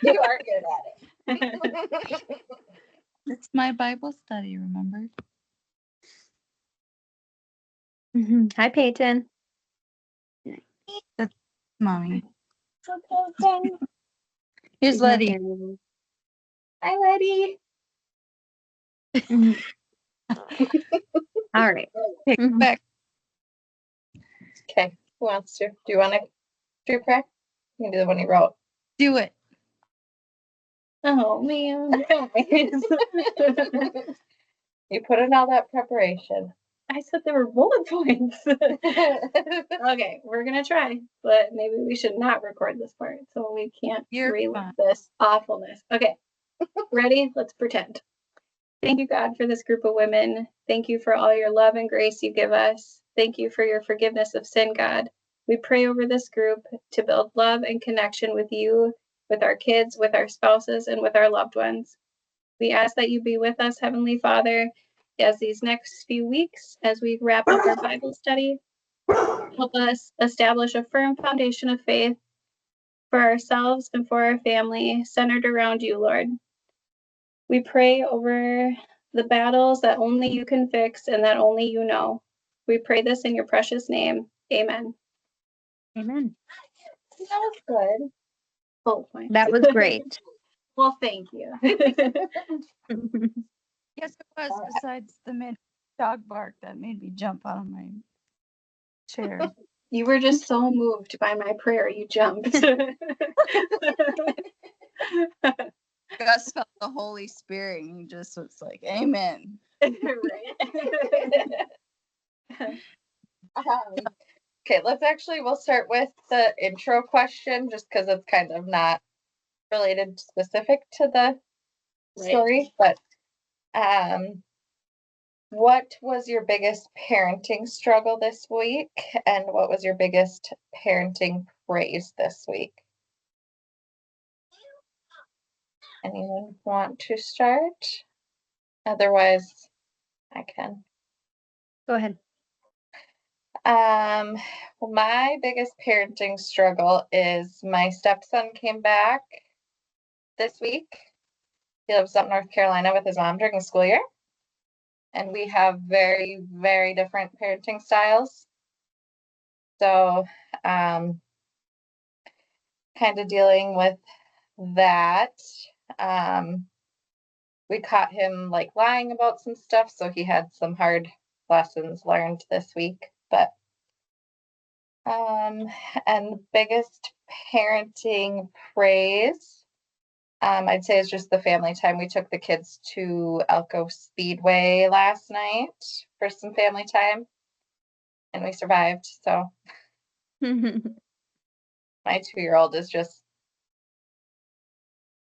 You are good at it. It's my Bible study, remember? Hi, Peyton. That's mommy. Peyton. Here's Letty. Hi, Letty. All right. Take it back. Okay, who wants to? Do you want to do prayer? You can do the one you wrote. Do it. Oh, man. You put in all that preparation. I said there were bullet points. Okay, we're gonna try, but maybe we should not record this part so we can't You're relive fine. this awfulness. Okay, ready? Let's pretend. Thank you, God, for this group of women. Thank you for all your love and grace you give us. Thank you for your forgiveness of sin, God. We pray over this group to build love and connection with you, with our kids, with our spouses, and with our loved ones. We ask that you be with us, Heavenly Father, as these next few weeks, as we wrap up our Bible study. Help us establish a firm foundation of faith for ourselves and for our family, centered around you, Lord. We pray over the battles that only you can fix and that only you know. We pray this in your precious name. Amen. Amen. That was good. Bullet points. That was great. Well, thank you. Yes, it was. Besides the mid dog bark that made me jump out of my chair. You were just so moved by my prayer, you jumped. Gus felt the Holy Spirit and he just was like, Amen. Okay, we'll start with the intro question just because it's kind of not related specific to the story, but what was your biggest parenting struggle this week, and what was your biggest parenting praise this week? Anyone want to start? Otherwise, I can. Go ahead. Well, my biggest parenting struggle is my stepson came back this week. He lives up in North Carolina with his mom during the school year. And we have very, very different parenting styles. So, kind of dealing with that. We caught him like lying about some stuff, so he had some hard lessons learned this week. But and biggest parenting praise, I'd say is just the family time. We took the kids to Elko Speedway last night for some family time, and we survived. So my 2-year-old is just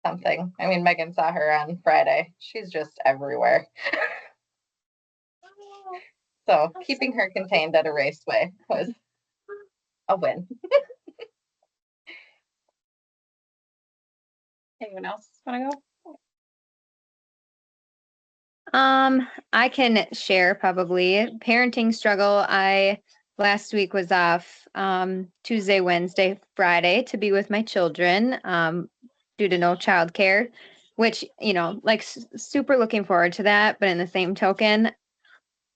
something. I mean, Megan saw her on Friday. She's just everywhere. So keeping her contained at a raceway was a win. Anyone else want to go? I can share probably parenting struggle. Last week was off Tuesday, Wednesday, Friday to be with my children due to no childcare, which, like super looking forward to that. But in the same token,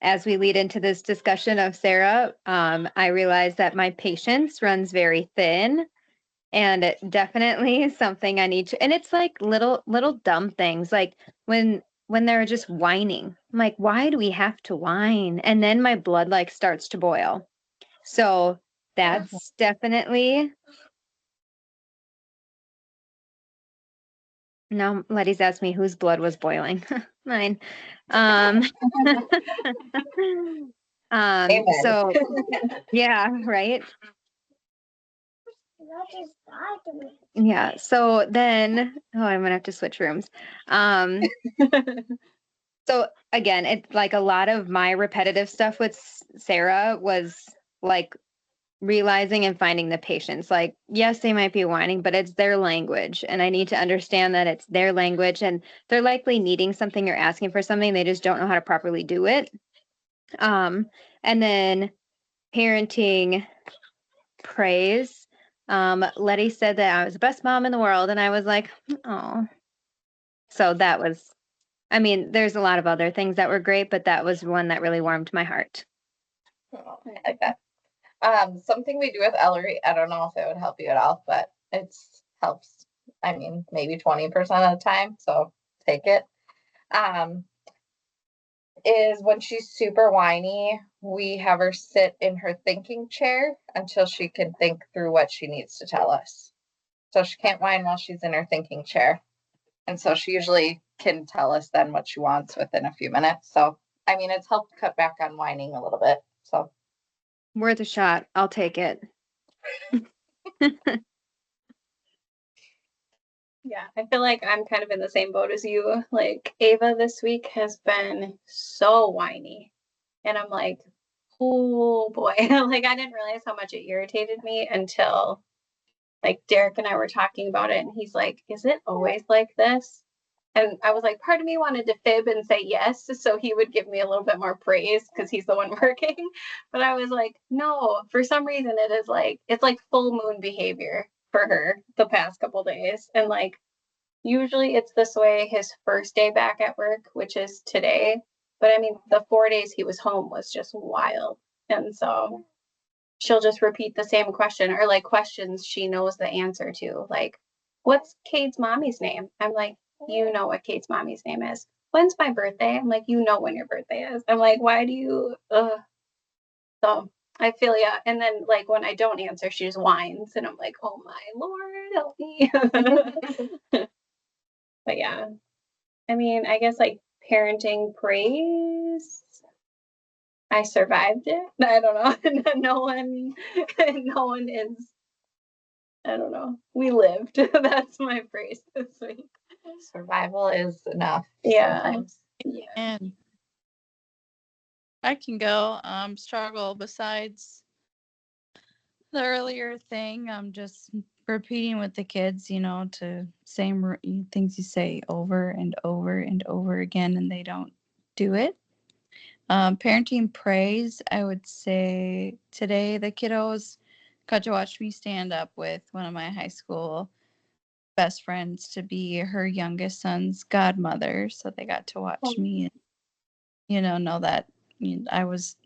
as we lead into this discussion of Sarah, I realize that my patience runs very thin. And it definitely is something I need to, and it's like little dumb things, like when they're just whining. I'm like, why do we have to whine? And then my blood like starts to boil. So that's definitely. Now Letty's asked me whose blood was boiling. Mine. So yeah, right. Yeah. So then, I'm gonna have to switch rooms. So again, it's like a lot of my repetitive stuff with Sarah was like realizing and finding the patience. Like, yes, they might be whining, but it's their language, and I need to understand that it's their language, and they're likely needing something or asking for something. They just don't know how to properly do it. And then parenting praise. Letty said that I was the best mom in the world, and I was like, oh. So that was, I mean, there's a lot of other things that were great, but that was one that really warmed my heart. Oh, I like that. Something we do with Ellery, I don't know if it would help you at all, but it's helps. I mean, maybe 20% of the time, so take it. Um, is when she's super whiny, we have her sit in her thinking chair until she can think through what she needs to tell us. So she can't whine while she's in her thinking chair. And so she usually can tell us then what she wants within a few minutes. So, I mean, it's helped cut back on whining a little bit. So, Worth a shot. I'll take it. Yeah, I feel like I'm kind of in the same boat as you. Like Ava this week has been so whiny. And I'm like, oh boy. Like I didn't realize how much it irritated me until like Derek and I were talking about it and he's like, is it always like this? And I was like, part of me wanted to fib and say yes, so he would give me a little bit more praise because he's the one working. But I was like, no, for some reason it is like, it's like full moon behavior for her the past couple days. And like, usually it's this way his first day back at work, which is today. But I mean, the 4 days he was home was just wild. And so she'll just repeat the same question or like questions she knows the answer to. Like, what's Kate's mommy's name? I'm like, you know what Kate's mommy's name is. When's my birthday? I'm like, you know when your birthday is. I'm like, why do you? So I feel ya. And then like when I don't answer, she just whines, and I'm like, oh my Lord, help me. But yeah, I mean, I guess like parenting praise. I survived it. I don't know. No one is. I don't know. We lived. That's my phrase this week. survival is enough. Yeah. Sometimes. Yeah. And I can go. Struggle besides the earlier thing. I'm just repeating with the kids, to same things you say over and over and over again, and they don't do it. Parenting praise, I would say today the kiddos got to watch me stand up with one of my high school best friends to be her youngest son's godmother. So they got to watch me and, know that I was,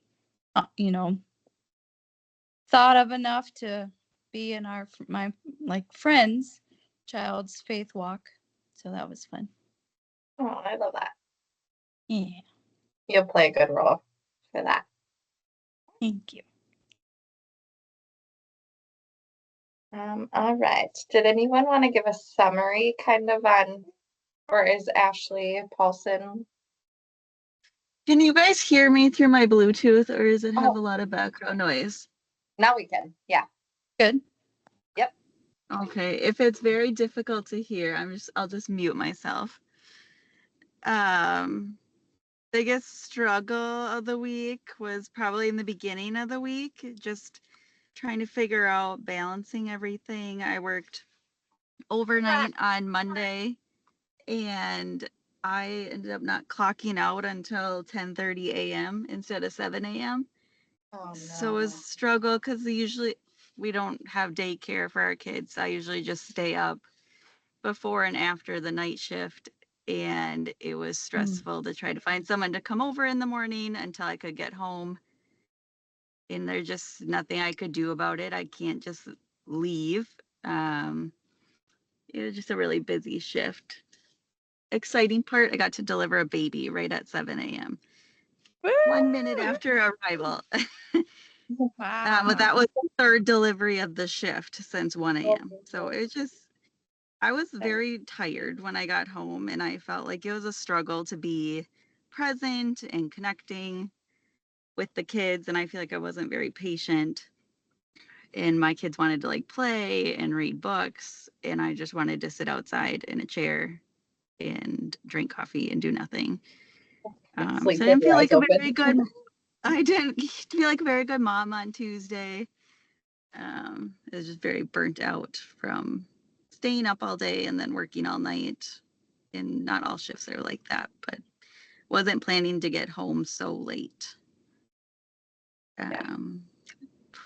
thought of enough to be in my like friend's child's faith walk. So that was fun. Oh, I love that. Yeah. You'll play a good role for that. Thank you. All right. Did anyone want to give a summary kind of on, or is Ashley Paulson? Can you guys hear me through my Bluetooth, or does it have Oh. a lot of background noise? Now we can. Yeah. Good. Yep. Okay, if it's very difficult to hear, I'll just mute myself. Biggest struggle of the week was probably in the beginning of the week, just trying to figure out balancing everything. I worked overnight on Monday and I ended up not clocking out until 10:30 a.m. instead of 7 a.m. Oh, So it was a struggle because usually we don't have daycare for our kids. I usually just stay up before and after the night shift. And it was stressful to try to find someone to come over in the morning until I could get home. And there's just nothing I could do about it. I can't just leave. It was just a really busy shift. Exciting part, I got to deliver a baby right at 7 a.m. 1 minute after arrival. Wow. But that was the third delivery of the shift since 1 a.m. So it just, I was very tired when I got home, and I felt like it was a struggle to be present and connecting with the kids. And I feel like I wasn't very patient. And my kids wanted to like play and read books, and I just wanted to sit outside in a chair and drink coffee and do nothing. So I didn't feel like a very good. I didn't feel like a very good mom on Tuesday. I was just very burnt out from staying up all day and then working all night. And not all shifts are like that, but wasn't planning to get home so late.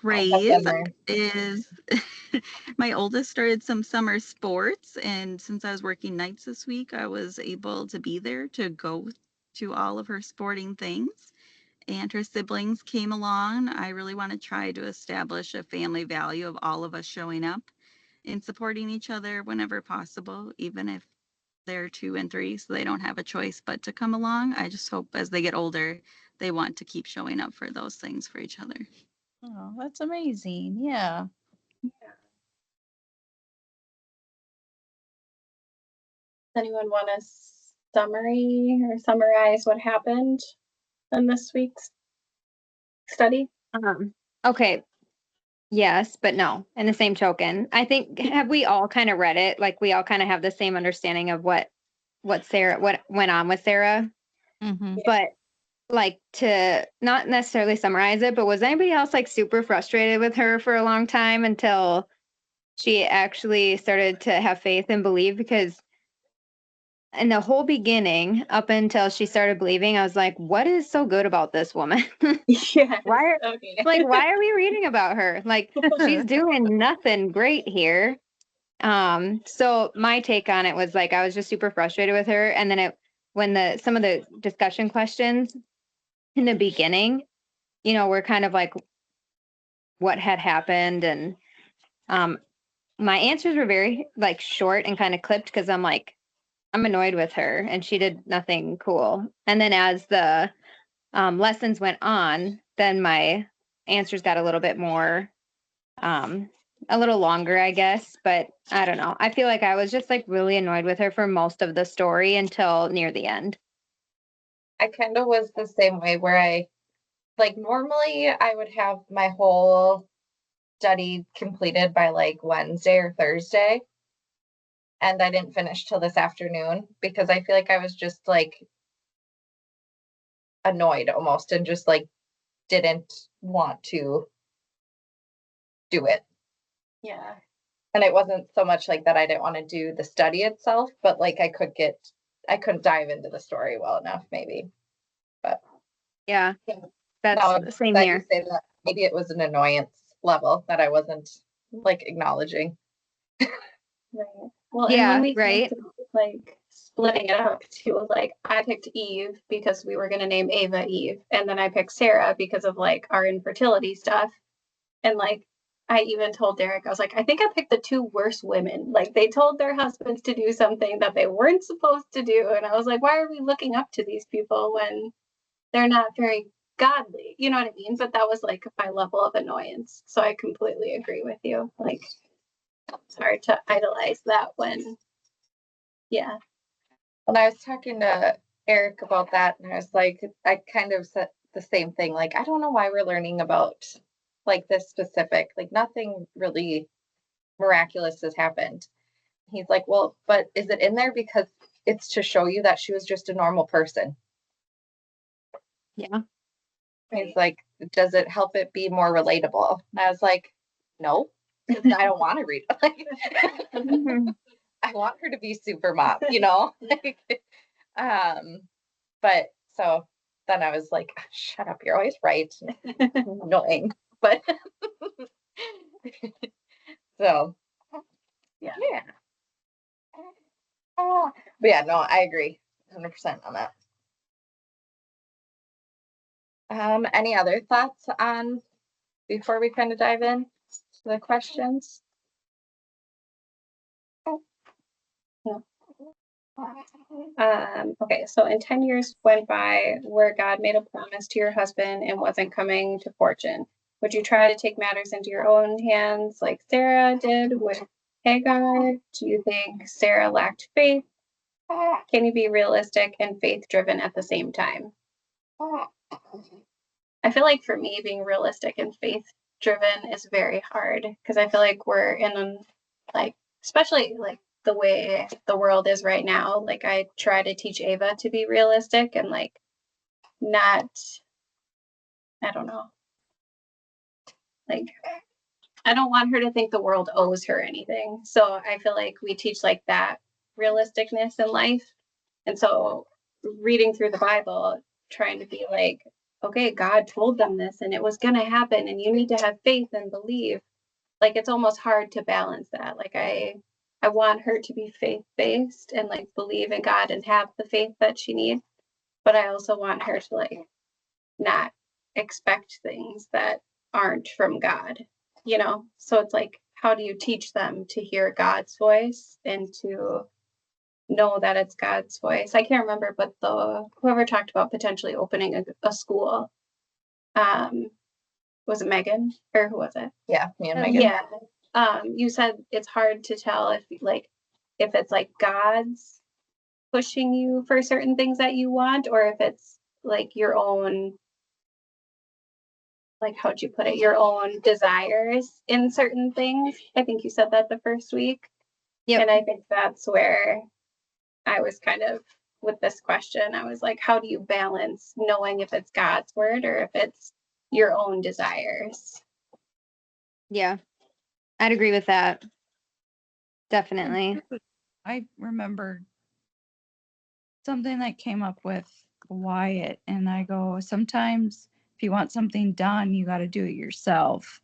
praise there. is my oldest started some summer sports, and since I was working nights this week, I was able to be there to go to all of her sporting things. And her siblings came along. I really want to try to establish a family value of all of us showing up and supporting each other whenever possible, even if they're 2 and 3, so they don't have a choice but to come along. I just hope as they get older, they want to keep showing up for those things for each other. Oh, that's amazing. Yeah. Anyone want a summary or summarize what happened in this week's study? Okay. Yes, but no. In the same token, I think have we all kind of read it? Like we all kind of have the same understanding of what went on with Sarah. Mm-hmm. But like to not necessarily summarize it, but was anybody else like super frustrated with her for a long time until she actually started to have faith and believe? Because in the whole beginning, up until she started believing, I was like, what is so good about this woman? Yeah. Why Okay. why are we reading about her? Like she's doing nothing great here. So my take on it was like I was just super frustrated with her. And then when some of the discussion questions in the beginning, were kind of like what had happened, and my answers were very like short and kind of clipped because I'm annoyed with her and she did nothing cool. And then as the lessons went on, then my answers got a little bit more, a little longer, I guess. But I don't know. I feel like I was just like really annoyed with her for most of the story until near the end. I kind of was the same way where normally I would have my whole study completed by like Wednesday or Thursday. And I didn't finish till this afternoon because I feel like I was just like annoyed almost and just like didn't want to do it. Yeah. And it wasn't so much like that I didn't want to do the study itself, but like I couldn't dive into the story well enough maybe. But Yeah, Yeah. that's now the same that you here. say that, maybe it was an annoyance level that I wasn't like acknowledging. Right. Well, and Yeah, when we came right. to like splitting it up too, like I picked Eve because we were gonna name Ava Eve, and then I picked Sarah because of like our infertility stuff. And like I even told Derek, I was like, I think I picked the 2 worst women. Like they told their husbands to do something that they weren't supposed to do. And I was like, why are we looking up to these people when they're not very godly? You know what I mean? But that was like my level of annoyance. So I completely agree with you. Like it's hard to idolize that when, yeah. When I was talking to Eric about that, and I was like, I kind of said the same thing. Like, I don't know why we're learning about like this specific, like nothing really miraculous has happened. He's like, well, but is it in there because it's to show you that she was just a normal person? Yeah. He's like, does it help it be more relatable? And I was like, no, because I don't want to read it. Like, Mhm. I want her to be super mom, like, but so then I was like, shut up, you're always right. Annoying, but so Yeah. but yeah, no, I agree 100% on that. Any other thoughts on before we kind of dive in to the questions? Okay, so in 10 years went by where God made a promise to your husband and wasn't coming to fortune. Would you try to take matters into your own hands like Sarah did with Hagar? Do you think Sarah lacked faith? Can you be realistic and faith driven at the same time? I feel like for me, being realistic and faith driven is very hard because I feel like we're in like, especially like the way the world is right now. Like I try to teach Ava to be realistic and like not, I don't know, like I don't want her to think the world owes her anything. So I feel like we teach like that realisticness in life. And so reading through the Bible, trying to be like, okay, God told them this and it was going to happen and you need to have faith and believe. Like it's almost hard to balance that. Like I want her to be faith-based and like believe in God and have the faith that she needs, but I also want her to like not expect things that aren't from God, you know? So it's like, how do you teach them to hear God's voice and to know that it's God's voice? I can't remember, but whoever talked about potentially opening a school, was it Megan or who was it? Yeah, me and Oh, Megan. Yeah. You said it's hard to tell if it's like God's pushing you for certain things that you want, or if it's like your own, like how'd you put it, your own desires in certain things. I think you said that the first week. Yep. And I think that's where I was kind of with this question. I was like, how do you balance knowing if it's God's word or if it's your own desires? Yeah, I'd agree with that. Definitely. I remember something that came up with Wyatt, and I go, sometimes if you want something done, you got to do it yourself.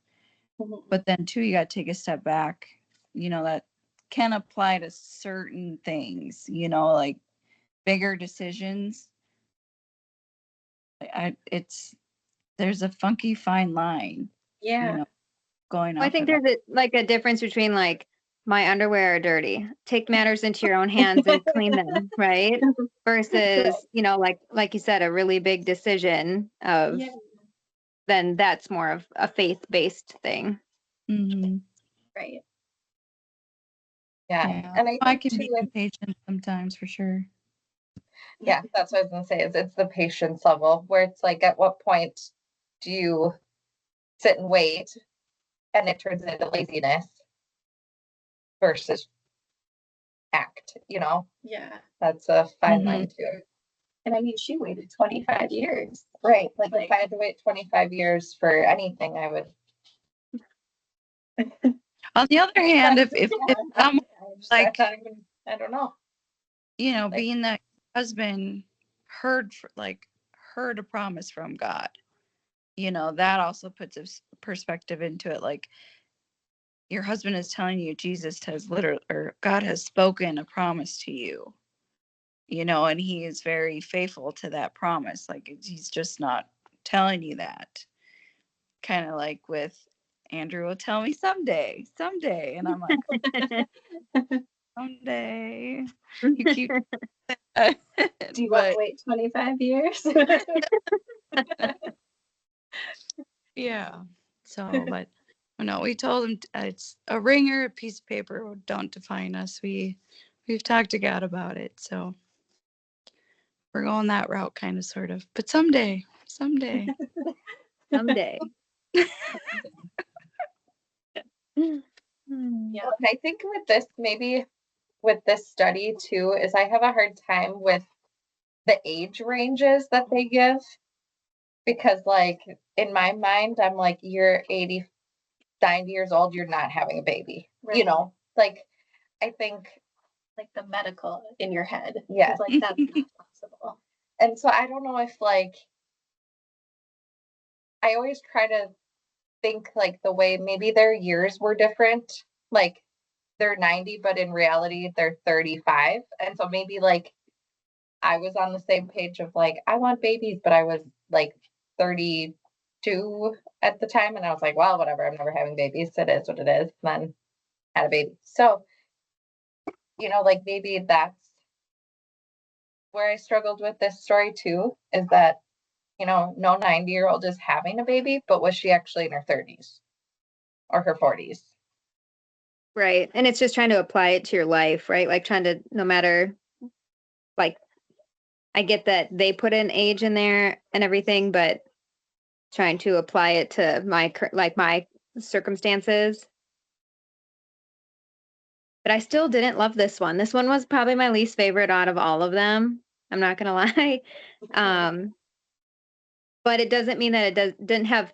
Mhm. But then, too, you got to take a step back. That can apply to certain things, like bigger decisions. There's a funky fine line, Yeah. going Well, I off think of there's a difference between like my underwear are dirty. Take matters into your own hands and clean them, right? Versus, like you said, a really big decision of Yeah. then that's more of a faith-based thing. Mhm. Right. Yeah. Yeah. And I I think can too, be impatient sometimes, for sure. yeah, that's what I was gonna say is it's the patience level where it's like at what point do you sit and wait and it turns into laziness versus act, Yeah. that's a fine Mhm. line too. And I mean, she waited 25 years. Right. Like Like- if I had to wait 25 years for anything, I would. On the other hand, if Yeah, someone, like, I don't know. Like- being that husband heard a promise from God, that also puts a perspective into it. Like, your husband is telling you Jesus has literally, or God has spoken a promise to you, and he is very faithful to that promise. Like, he's just not telling you that. Kind of like with Andrew will tell me someday, and I'm like, someday. You keep. Do you want to wait 25 years? Yeah. So, but no, we told him it's a ring or a piece of paper don't define us. We've talked to God about it, so we're going that route, kind of, sort of. But someday. Someday. Yeah. And I think with this, maybe with this study too, is I have a hard time with the age ranges that they give. Because like in my mind, I'm like, you're 80, 90 years old, you're not having a baby. Right. Like I think, Like the medical in your head. Yeah. It's like that's not possible. and so I don't know if like, I always try to think like the way maybe their years were different. Like they're 90, but in reality, they're 35. And so maybe like I was on the same page of like, I want babies, but I was like 32 at the time. And I was like, well, whatever, I'm never having babies. It is what it is. And then had a baby. So, like maybe that's where I struggled with this story too, is that, no 90-year-old is having a baby, but was she actually in her 30s or her 40s? Right. And it's just trying to apply it to your life, right? Like trying to, no matter, like, I get that they put an age in there and everything, but trying to apply it to my circumstances. But I still didn't love this one. This one was probably my least favorite out of all of them. I'm not gonna lie. But it doesn't mean that it didn't have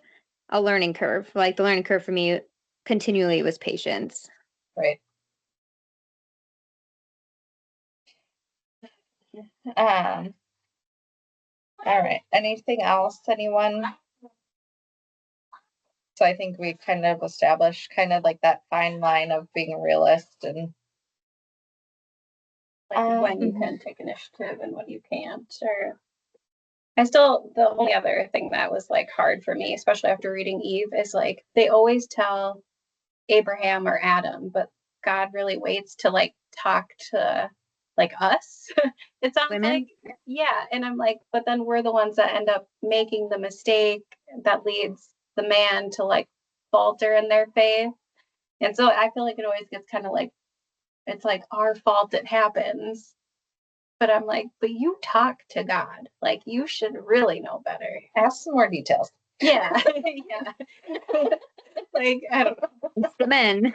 a learning curve. Like the learning curve for me continually was patience. Right. Um, All right. Anything else, anyone? So I think we kind of established kind of like that fine line of being a realist and Like when you can take initiative and when you can't. Or the only other thing that was like hard for me, especially after reading Eve, is like they always tell Abraham or Adam, but God really waits to like talk to like us. It sounds Women? like, yeah. And I'm like, but then we're the ones that end up making the mistake that leads the man to like falter in their faith. And so I feel like it always gets kind of like, it's like our fault it happens. But I'm like, but you talk to God. Like you should really know better. ask some more details. Yeah. Yeah. Like, I don't know. It's the men.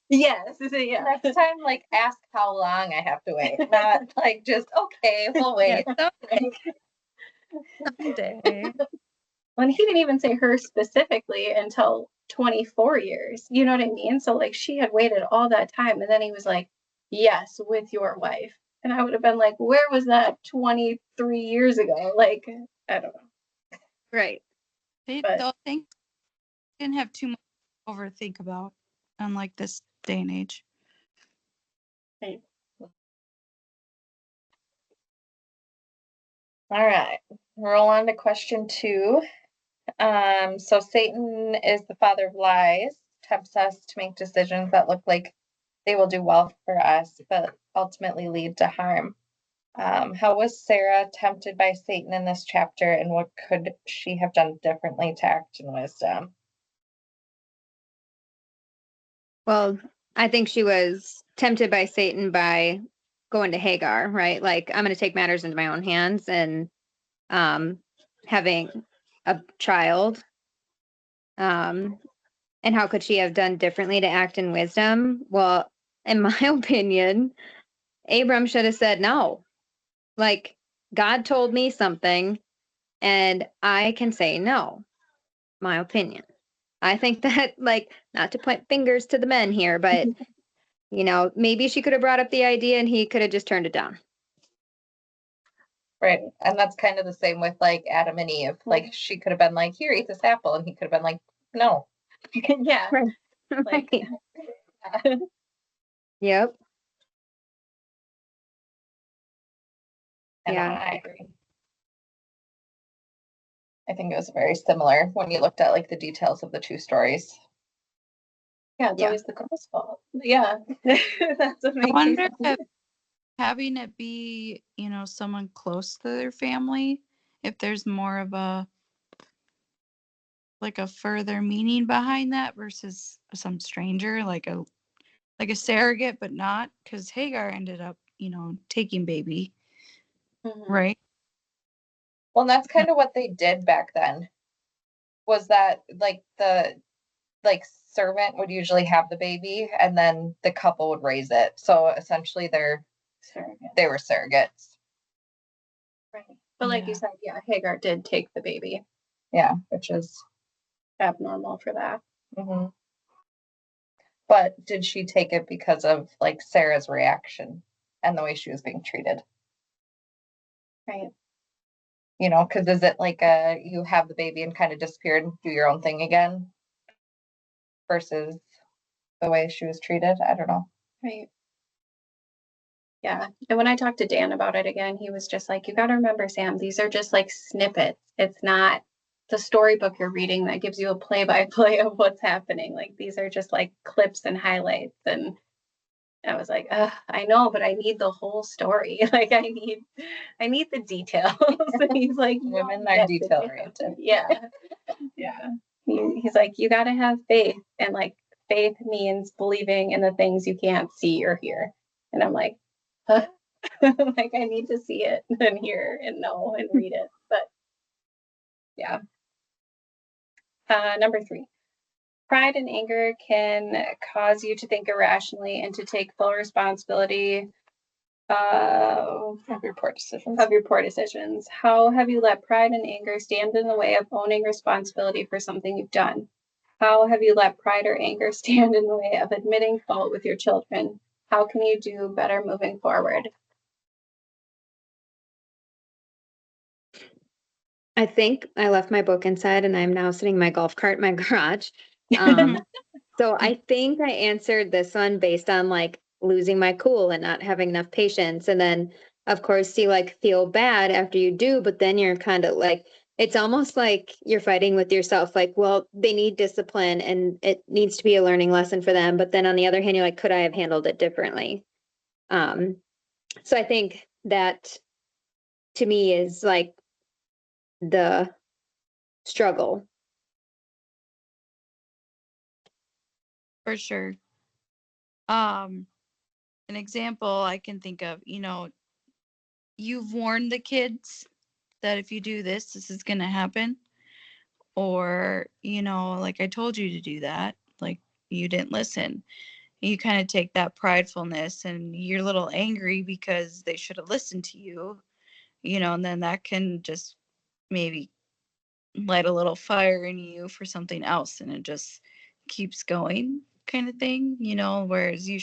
Yes. Yeah. Next time, like ask how long I have to wait, not like just okay, we'll wait. Someday. When he didn't even say her specifically until 24 years. You know what I mean? So like she had waited all that time and then he was like, yes, with your wife. And I would have been like, where was that 23 years ago? Like, I don't know. Right. But- They'll think didn't have too much to overthink about, unlike this day and age. All right, roll on to question 2. So Satan is the father of lies, tempts us to make decisions that look like they will do well for us, but ultimately lead to harm. How was Sarah tempted by Satan in this chapter, and what could she have done differently to act in wisdom? Well, I think she was tempted by Satan by going to Hagar, right? Like, I'm going to take matters into my own hands and having a child. And how could she have done differently to act in wisdom? Well, in my opinion, Abram should have said no. Like, God told me something, and I can say no. My opinion. I think that, like, not to point fingers to the men here, but maybe she could have brought up the idea and he could have just turned it down. Right, and that's kind of the same with like Adam and Eve. Like she could have been like, "Here, eat this apple," and he could have been like, "No." Yeah. Like, Right. Yep. And Yeah. I agree. I think it was very similar when you looked at like the details of the 2 stories. yeah, it's Yeah. always the girl's fault. Yeah. That's what I makes wonder sense. if having it be, someone close to their family, if there's more of a further meaning behind that versus some stranger, like a surrogate, but not, because Hagar ended up, taking baby, Mhm. right? Well, and that's kind of what they did back then. Was that like the servant would usually have the baby and then the couple would raise it. So essentially they were surrogates. Right. But like you Yeah. said, yeah, Hagar did take the baby. Yeah, which is Abnormal for that. mhm. But did she take it because of like Sarah's reaction and the way she was being treated? Right. Because is it like you have the baby and kind of disappear and do your own thing again versus the way she was treated? I don't know. Right. Yeah. And when I talked to Dan about it again, he was just like, you got to remember, Sam, these are just like snippets. It's not the storybook you're reading that gives you a play by play of what's happening. Like these are just like clips and highlights. And I was like, I know, but I need the whole story. Like I need the details. And he's like, "You Women don't are get the detail details." oriented. Yeah. Yeah. He's like, you got to have faith. And like faith means believing in the things you can't see or hear. And I'm like, huh? Like I need to see it and hear and know and read it. But yeah. Number 3. Pride and anger can cause you to think irrationally and to take full responsibility Of your poor decisions. of your poor decisions. How have you let pride and anger stand in the way of owning responsibility for something you've done? How have you let pride or anger stand in the way of admitting fault with your children? How can you do better moving forward? I think I left my book inside and I'm now sitting in my golf cart in my garage. Um, so I think I answered this one based on like losing my cool and not having enough patience. And then of course you like feel bad after you do, but then you're kind of like, it's almost like you're fighting with yourself, like, well, they need discipline and it needs to be a learning lesson for them. But then on the other hand, you're like, could I have handled it differently? Um, so I think that to me is like the struggle. For sure. Um, an example I can think of, you've warned the kids that if you do this, this is going to happen. Or, like I told you to do that, like you didn't listen. You kind of take that pridefulness and you're a little angry because they should have listened to you, and then that can just maybe light a little fire in you for something else and it just keeps going kind of thing, whereas you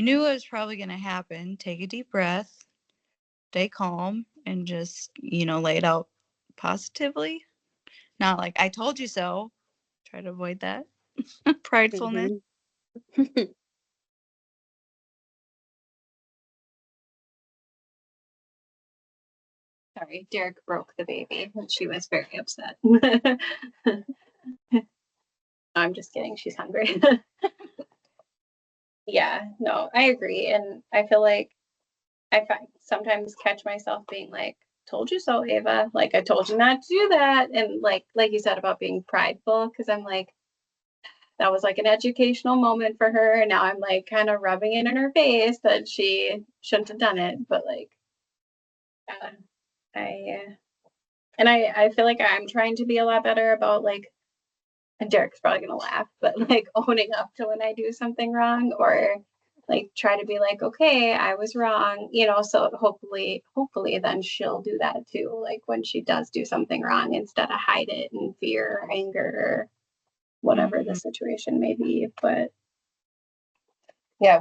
knew it was probably going to happen. Take a deep breath, stay calm, and just, lay it out positively. Not like, I told you so. Try to avoid that pridefulness. Mhm. Sorry, Derek broke the baby and she was very upset. I'm just kidding. She's hungry. Yeah, no, I agree. And I feel like sometimes catch myself being like, told you so, Ava. Like I told you not to do that. And like you said about being prideful, because I'm like, that was like an educational moment for her. And now I'm like kind of rubbing it in her face that she shouldn't have done it. But like, uh, I feel like I'm trying to be a lot better about like, and Derek's probably gonna laugh, but like owning up to when I do something wrong, or like try to be like, okay, I was wrong, so hopefully then she'll do that too, like when she does do something wrong, instead of hide it in fear or anger or whatever the situation may be. But Yeah,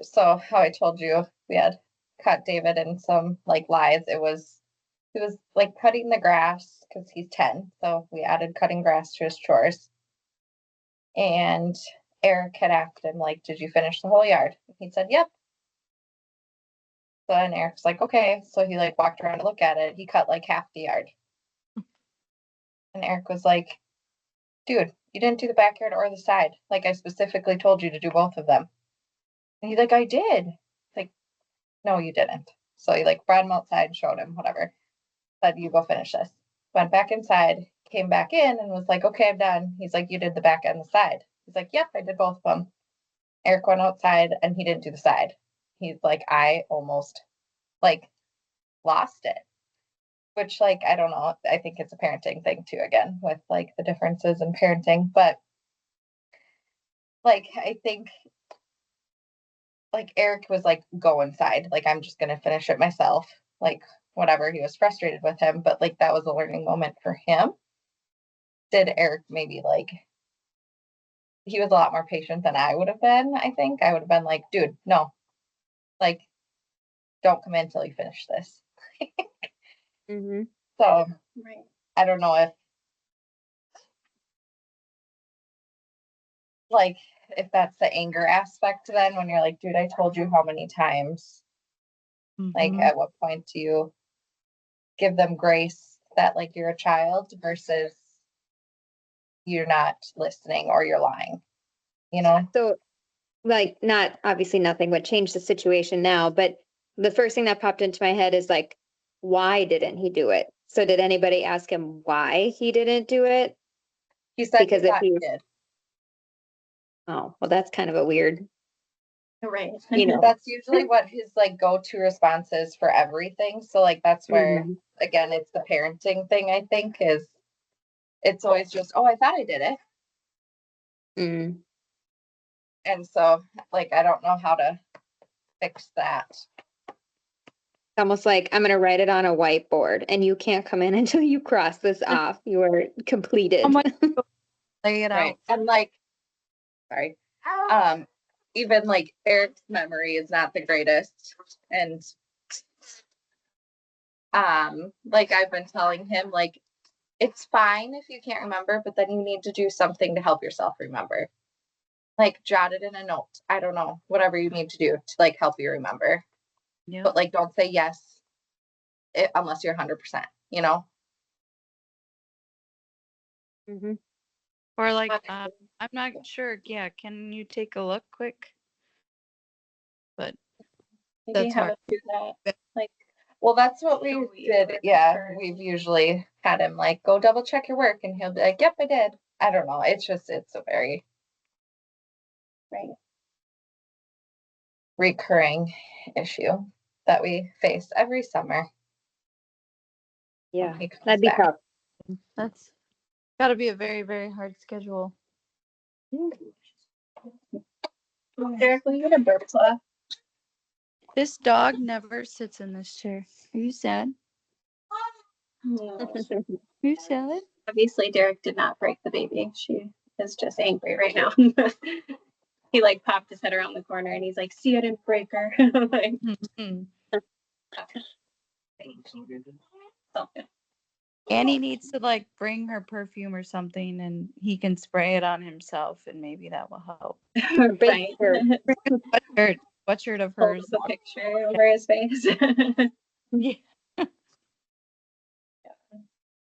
so how I told you, we had cut David in some like lies. He was like cutting the grass because he's 10. So we added cutting grass to his chores. And Eric had asked him, like, did you finish the whole yard? He said, yep. So then Eric's like, okay. So he like walked around to look at it. He cut like half the yard. And Eric was like, dude, you didn't do the backyard or the side. Like I specifically told you to do both of them. And he's like, I did. Like, no, you didn't. So he like brought him outside, showed him, whatever. Said, you go finish this. Went back inside, came back in and was like, okay, I'm done. He's like, you did the back and the side. He's like, yep, I did both of them. Eric went outside and he didn't do the side. He's like, I almost like lost it. Which like, I don't know. I think it's a parenting thing too, again, with like the differences in parenting. But like I think like Eric was like, go inside. Like I'm just gonna finish it myself. Like whatever. He was frustrated with him, but like that was a learning moment for him. Did Eric maybe like he was a lot more patient than I would have been, I think. I would have been like, dude, no, like don't come in until you finish this. Mhm. So right. I don't know if like if that's the anger aspect then when you're like, dude, I told you how many times. Like Mhm. at what point do you give them grace that like you're a child versus you're not listening or you're lying, you know? So, like, not obviously nothing would change the situation now, but the first thing that popped into my head is like, why didn't he do it? So, did anybody ask him why he didn't do it? He said Because he if thought he, he did. oh, well, that's kind of a weird, Right. That's usually what his like go-to response is for everything. So like that's where Mhm. again it's the parenting thing I think is it's always just, oh, I thought I did it. Mm. And so like I don't know how to fix that. Almost like I'm going to write it on a whiteboard and you can't come in until you cross this off. You are completed. How much lay it Right. out? And like sorry. Even like Eric's memory is not the greatest. And Like I've been telling him, like, it's fine if you can't remember, but then you need to do something to help yourself remember. Like jot it in a note. I don't know, whatever you need to do to like help you remember. Yep. But like don't say yes unless you're 100%, you know? Mhm. Or like, I'm not sure. Yeah, can you take a look quick? But Maybe that's have hard. us do that. Like, Well, that's what we show you did. if Yeah, it's we've usually had him like go double check your work and he'll be like, "Yep, I did." I don't know. It's a very right. recurring issue that we face every summer Yeah, when he comes that'd be back. tough. That's got to be a very, very hard schedule. Derek, will you get a burp fluff? This dog never sits in this chair. Are you sad? No. Are you sad? Obviously, Derek did not break the baby. She is just angry right now. He like popped his head around the corner and he's like, "See, I didn't break her." Like, Mhm. so, Annie needs to like bring her perfume or something and he can spray it on himself and maybe that will help. right. Sweatshirt of Hold hers. up a picture over his face. Yeah.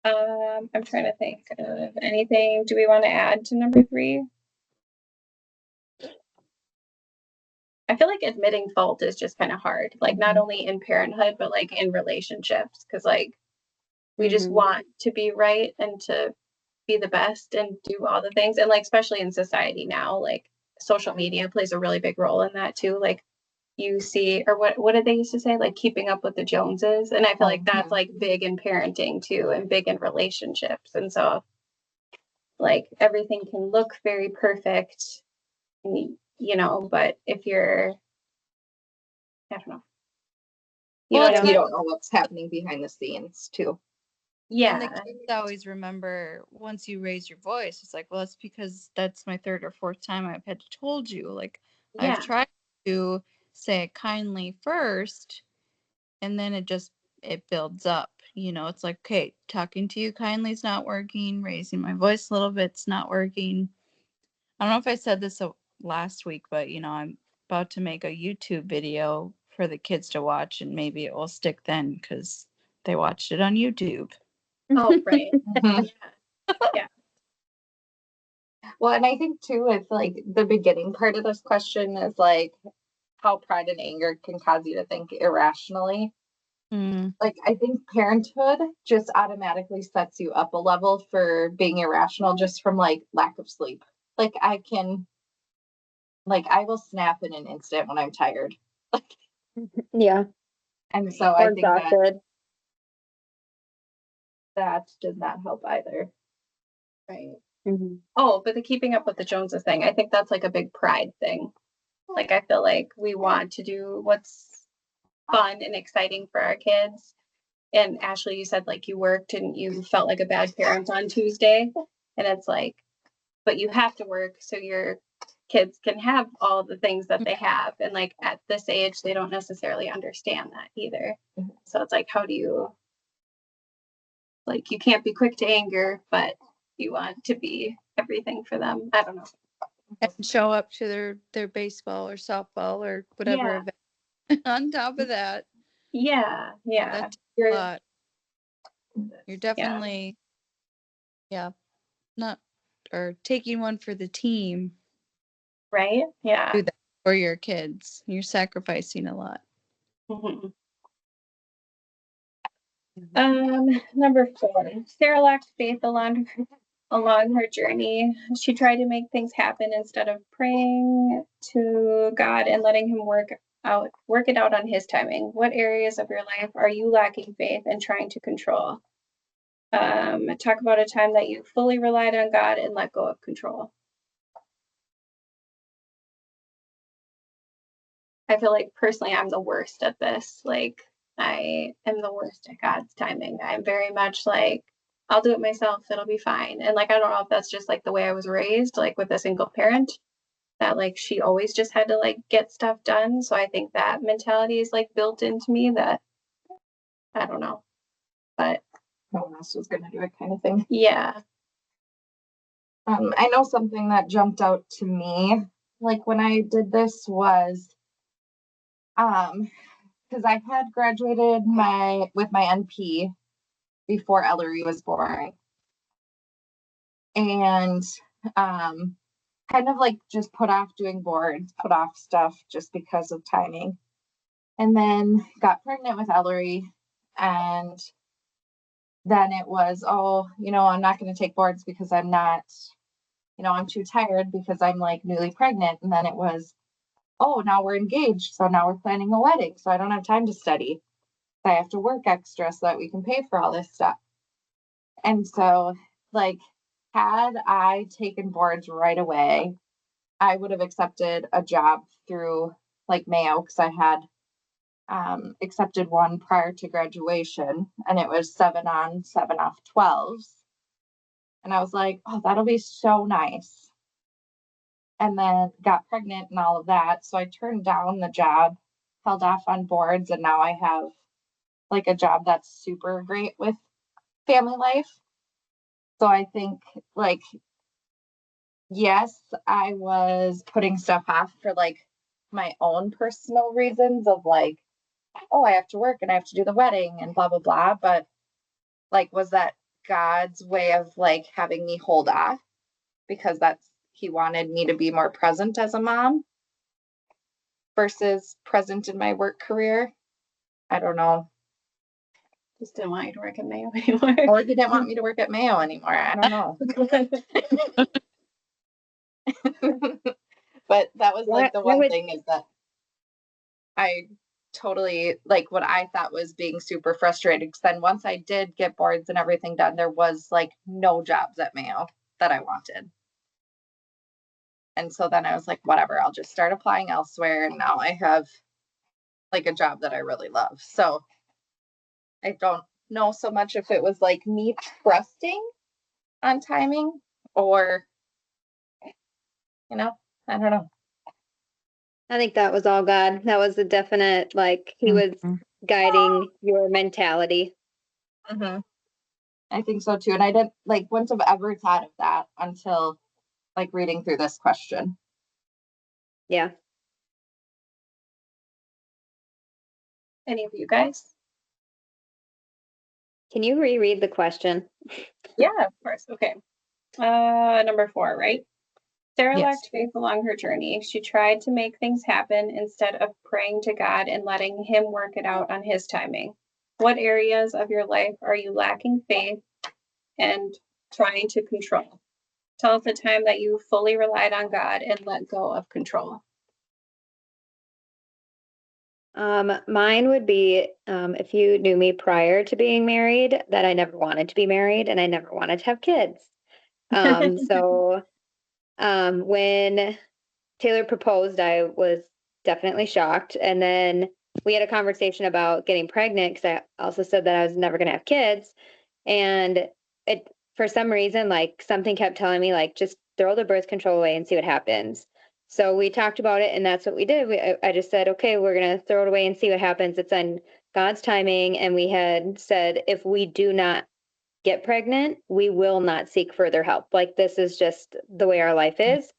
I'm trying to think of anything. Do we want to add to number 3? I feel like admitting fault is just kind of hard, like not only in parenthood, but like in relationships. Cause like we just Mhm. want to be right and to be the best and do all the things. And like, especially in society now, like social media plays a really big role in that too. Like you see, or what did they used to say? Like keeping up with the Joneses. And I feel like that's like big in parenting too, and big in relationships. And so like everything can look very perfect, you know, but if you're, I don't know. You know Well, what I it's You mean? don't know what's happening behind the scenes too. And the Yeah. kids always remember once you raise your voice, it's like, well, it's because that's my third or fourth time I've had told you. Like, I've Yeah. tried to say it kindly first, and then it builds up. You know, it's like, okay, talking to you kindly is not working. Raising my voice a little bit's not working. I don't know if I said this last week, but I'm about to make a YouTube video for the kids to watch, and maybe it will stick then because they watched it on YouTube. Oh, right. Mhm. Yeah. Well, and I think too, it's like the beginning part of this question is like how pride and anger can cause you to think irrationally. Mm. Like I think parenthood just automatically sets you up a level for being irrational just from like lack of sleep. Like I will snap in an instant when I'm tired. Yeah, And so or I think that exhausted. that does not help either. Right. Mhm. Oh, but the keeping up with the Joneses thing, I think that's like a big pride thing. Like I feel like we want to do what's fun and exciting for our kids. And Ashley, you said like you worked and you felt like a bad parent on Tuesday. And it's like, but you have to work so your kids can have all the things that they have. And like at this age, they don't necessarily understand that either. So it's like, how do you, like, you can't be quick to anger, but you want to be everything for them. I don't know. And show up to their baseball or softball or whatever Yeah. event. On top of that, Yeah. Yeah. that's a You're, lot. You're definitely, not or taking one for the team. right. Yeah. Do that for your kids. You're sacrificing a lot. Mhm. Number 4, Sarah lacked faith along her journey. She tried to make things happen instead of praying to God and letting him work it out on his timing. What areas of your life are you lacking faith and trying to control? Talk about a time that you fully relied on God and let go of control. I feel like personally I'm the worst at this. Like I am the worst at God's timing. I'm very much like, I'll do it myself, it'll be fine. And like I don't know if that's just like the way I was raised, like with a single parent, that like she always just had to like get stuff done. So I think that mentality is like built into me that I don't know. but No one else was gonna do it kind of thing. yeah. I know something that jumped out to me, like when I did this was, because I had graduated with my NP before Ellery was born, and kind of like just put off doing boards, put off stuff just because of timing, and then got pregnant with Ellery, and then it was, oh, I'm not going to take boards because I'm not, I'm too tired because I'm like newly pregnant, and then it was, oh, now we're engaged, so now we're planning a wedding, so I don't have time to study. I have to work extra so that we can pay for all this stuff. And so, like, had I taken boards right away, I would have accepted a job through like Mayo, because I had accepted one prior to graduation, and it was 7 on, 7 off 12s. And I was like, oh, that'll be so nice. And then got pregnant and all of that. So I turned down the job, held off on boards, and now I have like a job that's super great with family life. So I think, like, yes, I was putting stuff off for like my own personal reasons of like, oh, I have to work and I have to do the wedding and blah, blah, blah. But like, was that God's way of like having me hold off because he wanted me to be more present as a mom versus present in my work career? I don't know. Just didn't want you to work at Mayo anymore. Or he didn't want me to work at Mayo anymore. I don't know. But that was like the one thing is that I totally like what I thought was being super frustrated, because then once I did get boards and everything done, there was like no jobs at Mayo that I wanted. And so then I was like, whatever, I'll just start applying elsewhere. And now I have like a job that I really love. So I don't know so much if it was like me trusting on timing or, I don't know. I think that was all God. That was a definite, like, he was guiding your mentality. Mm-hmm. I think so too. And I wouldn't have ever thought of that until like reading through this question. Yeah. Any of you guys? Can you reread the question? Yeah, of course. Okay. Number 4, right? Sarah Yes. lacked faith along her journey. She tried to make things happen instead of praying to God and letting Him work it out on His timing. What areas of your life are you lacking faith and trying to control? Tell us a time that you fully relied on God and let go of control. Mine would be, if you knew me prior to being married, that I never wanted to be married and I never wanted to have kids. So when Taylor proposed, I was definitely shocked. And then we had a conversation about getting pregnant, because I also said that I was never going to have kids. And it, for some reason, like something kept telling me, like, just throw the birth control away and see what happens. So we talked about it, and that's what we did. I just said, okay, we're going to throw it away and see what happens. It's on God's timing. And we had said, if we do not get pregnant, we will not seek further help. Like, this is just the way our life is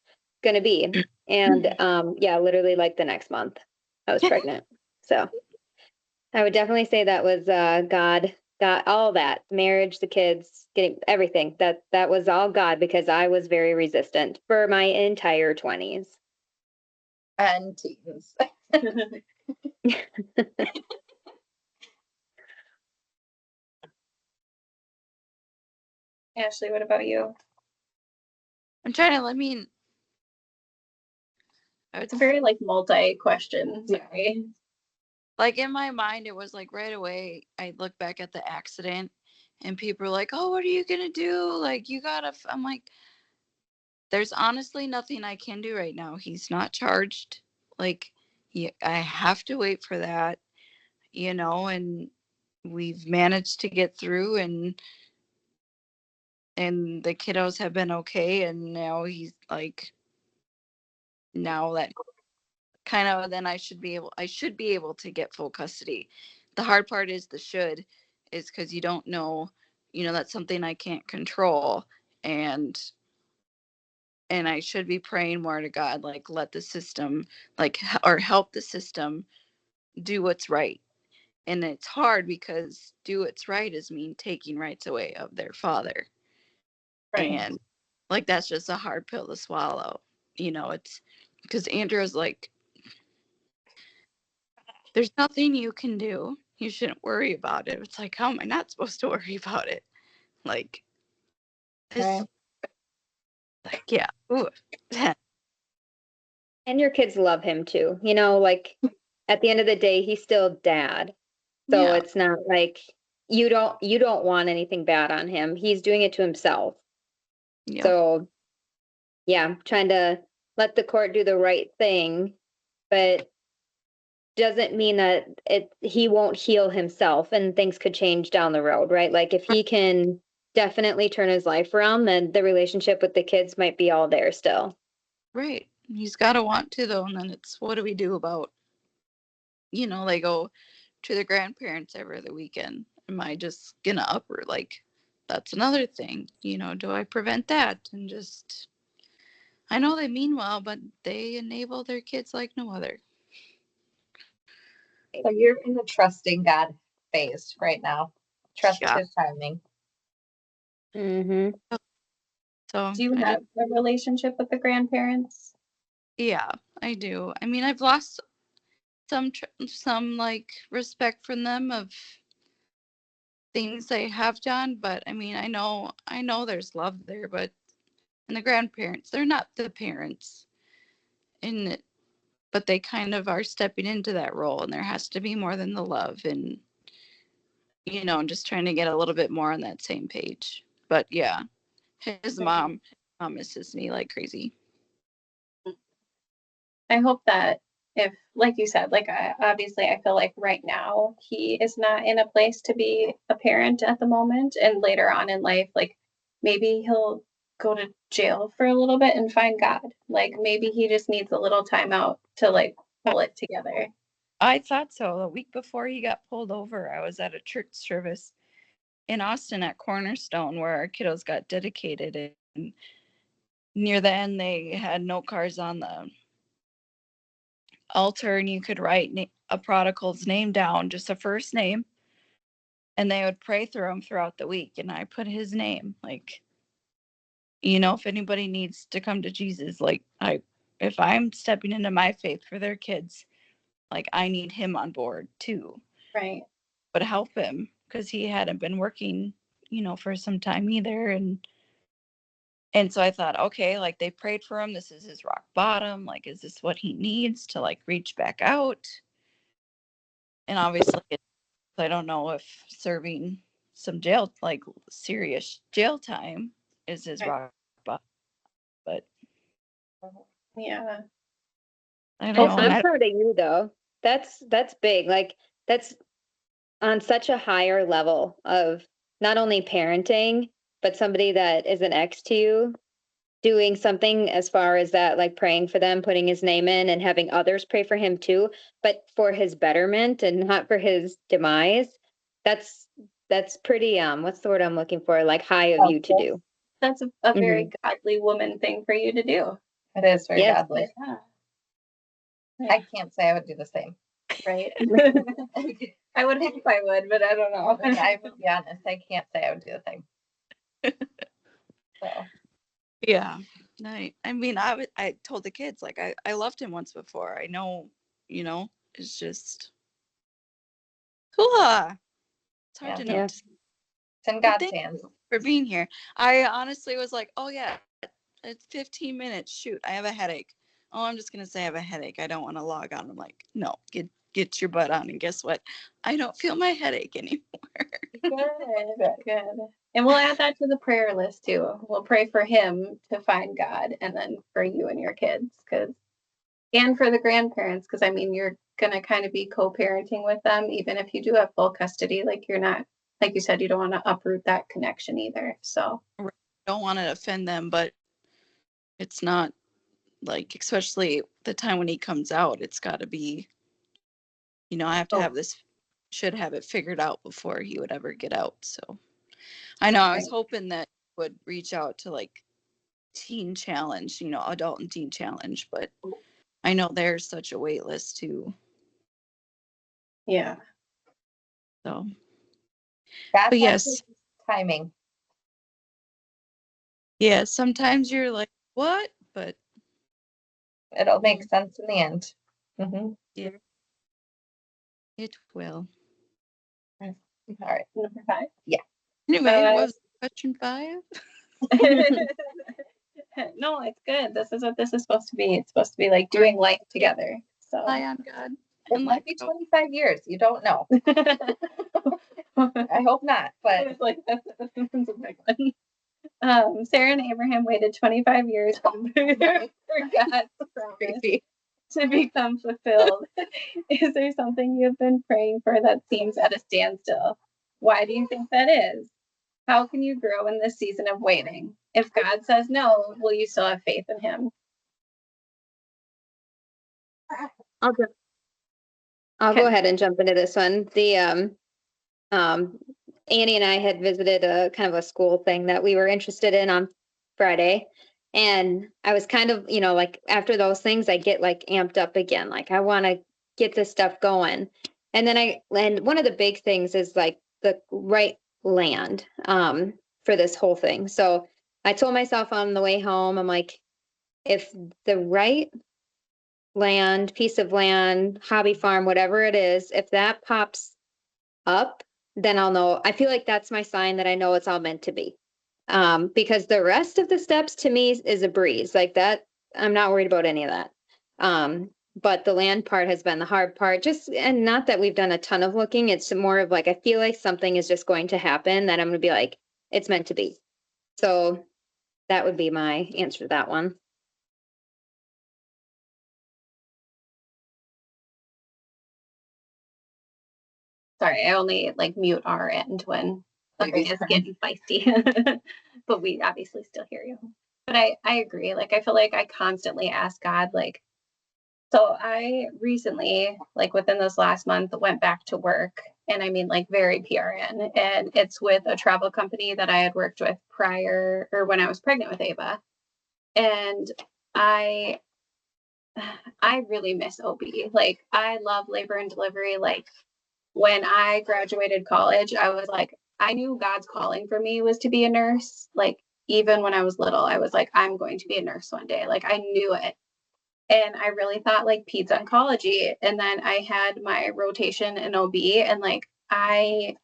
going to be. And yeah, literally like the next month I was pregnant. So I would definitely say that was God got all that, marriage, the kids, getting everything. That was all God, because I was very resistant for my entire 20s. And teens. Ashley, what about you? I'm trying to, It's a very like multi question. Sorry. like in my mind, it was like right away, I look back at the accident and people are like, oh, what are you going to do? Like, you got to, I'm like, there's honestly nothing I can do right now. He's not charged. Like, I have to wait for that, and we've managed to get through, and the kiddos have been okay. And now he's like, now that kind of, then I should be able to get full custody. The hard part is the should, is because you don't know, that's something I can't control. And I should be praying more to God, like let the system, or help the system do what's right. And it's hard because do what's right is mean taking rights away of their father. Right. And like, that's just a hard pill to swallow. It's because Andrew's like, there's nothing you can do. You shouldn't worry about it. It's like, how am I not supposed to worry about it? Like, it's Right. like, yeah. Ooh. And your kids love him too. Like at the end of the day, he's still dad. So Yeah. it's not like you don't want anything bad on him. He's doing it to himself. Yeah. So yeah, trying to let the court do the right thing, but doesn't mean that he won't heal himself and things could change down the road, right? Like if he can definitely turn his life around, then the relationship with the kids might be all there still. Right. He's got to want to, though. And then it's, what do we do about, they go to the grandparents every other weekend. Am I just going to uproot? Like, that's another thing. Do I prevent that? And just, I know they mean well, but they enable their kids like no other. So you're in the trusting God phase right now. Trust Yeah. his timing. Mm-hmm. So Do you have a relationship with the grandparents? yeah, I do. I mean, I've lost some like respect from them of things they have done, but I mean, I know there's love there, but and the grandparents, they're not the parents, but they kind of are stepping into that role, and there has to be more than the love, and I'm just trying to get a little bit more on that same page. But yeah, his mom misses me like crazy. I hope that if, like you said, obviously I feel like right now he is not in a place to be a parent at the moment, and later on in life, like maybe he'll go to jail for a little bit and find God. Like maybe he just needs a little time out to like pull it together. I thought so. The week before he got pulled over, I was at a church service in Austin at Cornerstone where our kiddos got dedicated, and near the end they had note cards on the altar, and you could write a prodigal's name down, just a first name, and they would pray through him throughout the week. And I put his name, like, if anybody needs to come to Jesus, like if I'm stepping into my faith for their kids, like I need him on board too. Right. But help him because he hadn't been working, for some time either. And so I thought, okay, like they prayed for him. This is his rock bottom. Like, is this what he needs to like reach back out? And obviously, I don't know if serving some jail, like serious jail time, is his Right. rock bottom. But Yeah. I don't know. I'm proud of you though. That's big. Like that's on such a higher level of not only parenting, but somebody that is an ex to you doing something as far as that, like praying for them, putting his name in and having others pray for him too, but for his betterment and not for his demise. That's pretty, what's the word I'm looking for? Like high of you to do. That's a very godly woman thing for you to do. It is very Yes. godly. Yeah. I can't say I would do the same. Right. I would hope I would, but I don't know. I would be honest. I can't say I would do the same. So Yeah. I mean, I told the kids, like, I loved him once before. I know, it's just, hoo-ha. It's hard Yeah. to know. Yeah. it's in But God's thank hands. you for being here. I honestly was like, oh yeah, it's 15 minutes. Shoot, I have a headache. Oh, I'm just gonna say I have a headache. I don't want to log on. I'm like, no, get your butt on. And guess what? I don't feel my headache anymore. Good. And we'll add that to the prayer list too. We'll pray for him to find God, and then for you and your kids, and for the grandparents, because I mean, you're gonna kind of be co-parenting with them, even if you do have full custody. Like you're not, like you said, you don't want to uproot that connection either. So Don't want to offend them, but it's not like, especially the time when he comes out, it's got to be, I have to have this should have it figured out before he would ever get out. So I know I was hoping that he would reach out to like Teen Challenge, adult and teen challenge, but I know there's such a wait list too. Yeah. So That's but yes, timing. yeah, sometimes you're like, what? But It'll make sense in the end. Mm-hmm. yeah, it will. All right. Number 5. Anyway, Uh, what was question 5? No, it's good. This is what this is supposed to be. It's supposed to be like doing life together. So Rely on God. It might be 25 years. You don't know. I hope not, but it's like that's a big one. Sarah and Abraham waited 25 years for God's promise creepy. to become fulfilled. Is there something you've been praying for that seems at a standstill? Why do you think that is? How can you grow in this season of waiting? If God says no, will you still have faith in him? I'll go Okay. ahead and jump into this one. Annie and I had visited a kind of a school thing that we were interested in on Friday. And I was kind of, like after those things, I get like amped up again. Like I want to get this stuff going. And one of the big things is like the right land for this whole thing. So I told myself on the way home, I'm like, if the right piece of land, hobby farm, whatever it is, if that pops up, then I'll know. I feel like that's my sign that I know it's all meant to be. Because the rest of the steps to me is a breeze. Like that, I'm not worried about any of that. But the land part has been the hard part. And not that we've done a ton of looking. It's more of like I feel like something is just going to happen that I'm going to be like, it's meant to be. So that would be my answer to that one. Sorry, I only like mute our end when something is getting feisty. But we obviously still hear you. But I agree. Like I feel like I constantly ask God, like, so I recently, like within this last month, went back to work. And I mean like very PRN. And it's with a travel company that I had worked with prior or when I was pregnant with Ava. And I really miss OB. Like I love labor and delivery. Like when I graduated college, I was like, I knew God's calling for me was to be a nurse. Like, even when I was little, I was like, I'm going to be a nurse one day. Like, I knew it. And I really thought like peds oncology. And then I had my rotation in OB and like, I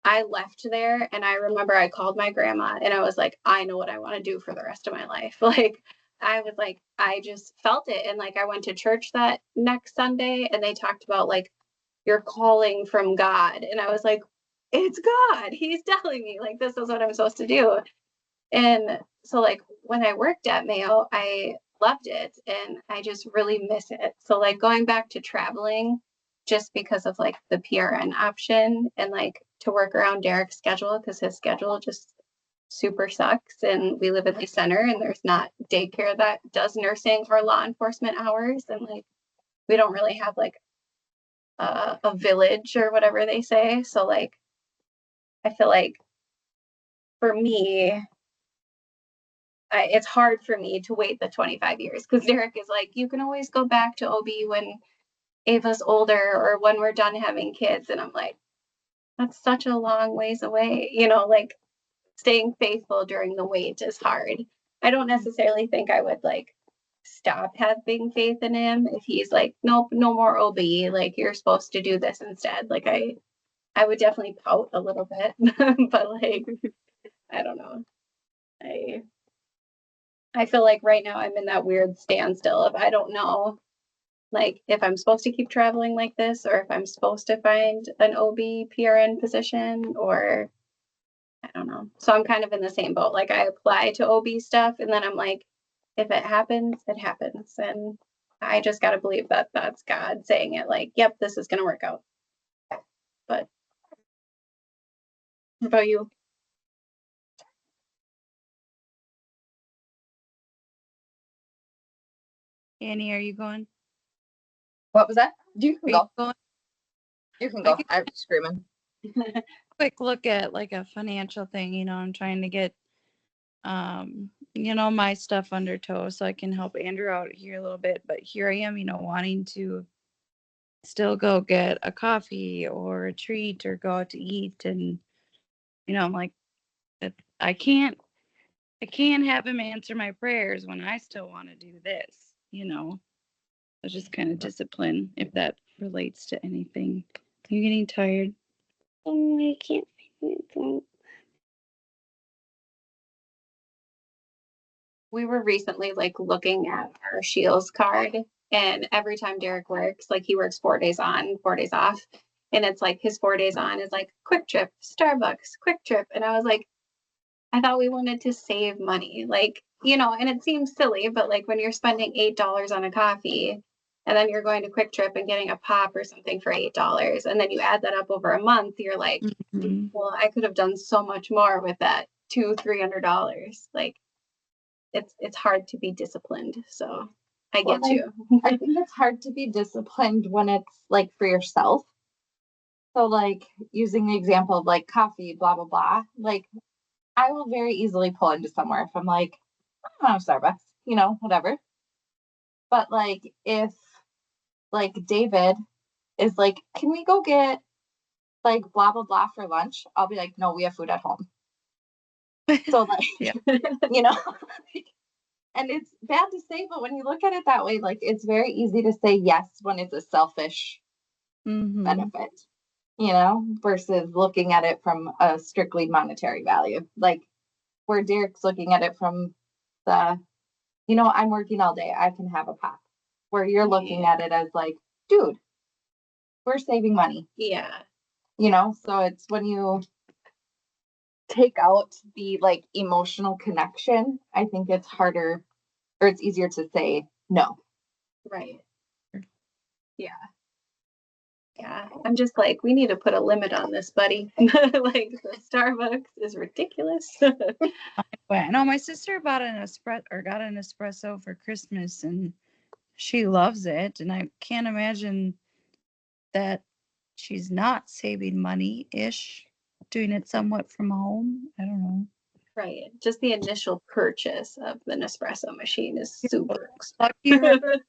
left there and I remember I called my grandma and I was like, I know what I want to do for the rest of my life. Like, I was like, I just felt it. And like, I went to church that next Sunday and they talked about like, your calling from God. And I was like, it's God. He's telling me like this is what I'm supposed to do. And so like when I worked at Mayo, I loved it and I just really miss it. So like going back to traveling just because of like the PRN option and like to work around Derek's schedule because his schedule just super sucks and we live in the center and there's not daycare that does nursing or law enforcement hours and like we don't really have like a village or whatever they say. So like, I feel like for me, it's hard for me to wait the 25 years because Derek is like, you can always go back to OB when Ava's older or when we're done having kids. And I'm like, that's such a long ways away. Like staying faithful during the wait is hard. I don't necessarily think I would like stop having faith in him if he's like, nope, no more OB. Like you're supposed to do this instead. Like I would definitely pout a little bit, but like, I don't know. I feel like right now I'm in that weird standstill of I don't know, like if I'm supposed to keep traveling like this or if I'm supposed to find an OB PRN position or I don't know. So I'm kind of in the same boat. Like I apply to OB stuff and then I'm like, if it happens, it happens. And I just got to believe that that's God saying it like, yep, this is going to work out. But what about you? Annie, are you going? What was that? You Are can you go. going? You can go. can- I'm screaming. Quick look at like a financial thing, I'm trying to get my stuff under tow so I can help Andrew out here a little bit. But here I am, wanting to still go get a coffee or a treat or go out to eat. And, I'm like, I can't have him answer my prayers when I still want to do this, It's just kind of discipline if that relates to anything. You're getting tired. Oh, I can't find it. We were recently like looking at our Shields card, and every time Derek works, like he works 4 days on, 4 days off. And it's like his 4 days on is like Quick Trip, Starbucks, Quick Trip. And I was like, I thought we wanted to save money. Like, and it seems silly, but like when you're spending $8 on a coffee and then you're going to Quick Trip and getting a pop or something for $8, and then you add that up over a month, you're like, Mhm. well, I could have done so much more with that $200-300. Like, it's hard to be disciplined. So I get Well, you. I think it's hard to be disciplined when it's like for yourself. So like using the example of like coffee, blah, blah, blah. Like I will very easily pull into somewhere if I'm like, I don't have Starbucks, whatever. But like if like David is like, can we go get like blah, blah, blah for lunch? I'll be like, no, we have food at home. So like, Yeah. And it's bad to say, but when you look at it that way, like it's very easy to say yes when it's a selfish Mhm. benefit, versus looking at it from a strictly monetary value. Like where Derek's looking at it from the, I'm working all day, I can have a pop. Where you're looking at it as like, dude, we're saving money, Yeah. So it's when you take out the like emotional connection, I think it's harder or it's easier to say no. Right. Yeah. Yeah. I'm just like, we need to put a limit on this, buddy. Like the Starbucks is ridiculous. Well, no, my sister bought got an espresso for Christmas, and she loves it. And I can't imagine that she's not saving money ish, doing it somewhat from home. I don't know. Right. Just the initial purchase of the Nespresso machine is super Lucky her expensive.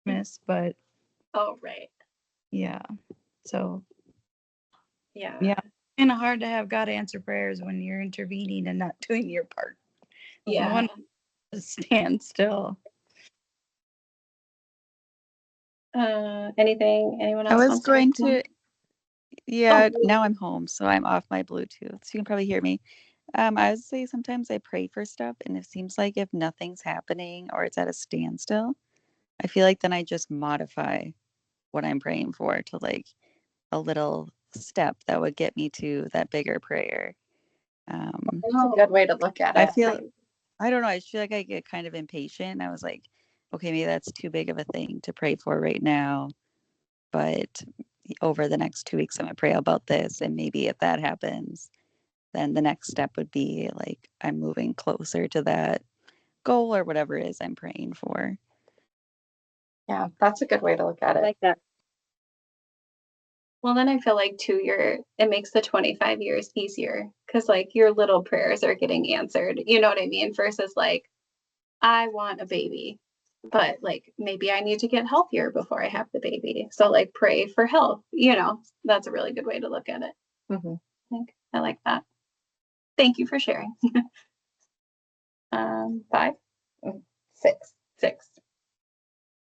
Christmas, but Oh, right. yeah. So Yeah. yeah, kind of hard to have God answer prayers when you're intervening and not doing your part. Yeah. One to stand still. Anyone I else was wants going to? to, yeah, Oh, now I'm home, so I'm off my Bluetooth, so you can probably hear me. I would say sometimes I pray for stuff, and it seems like if nothing's happening or it's at a standstill, I feel like then I just modify what I'm praying for to like a little step that would get me to that bigger prayer. That's a good way to look at I it. feel, I don't know, I feel like I get kind of impatient. I was like, okay, maybe that's too big of a thing to pray for right now, but over the next 2 weeks, I'm gonna pray about this, and maybe if that happens, then the next step would be like I'm moving closer to that goal or whatever it is I'm praying for. Yeah, that's a good way to look at I it. like that. well, then I feel like too, it makes the 25 years easier because like your little prayers are getting answered. You know what I mean? Versus like, I want a baby, but like maybe I need to get healthier before I have the baby. So like pray for health. That's a really good way to look at it. Mhm. I like that. Thank you for sharing. 5, 6. 6.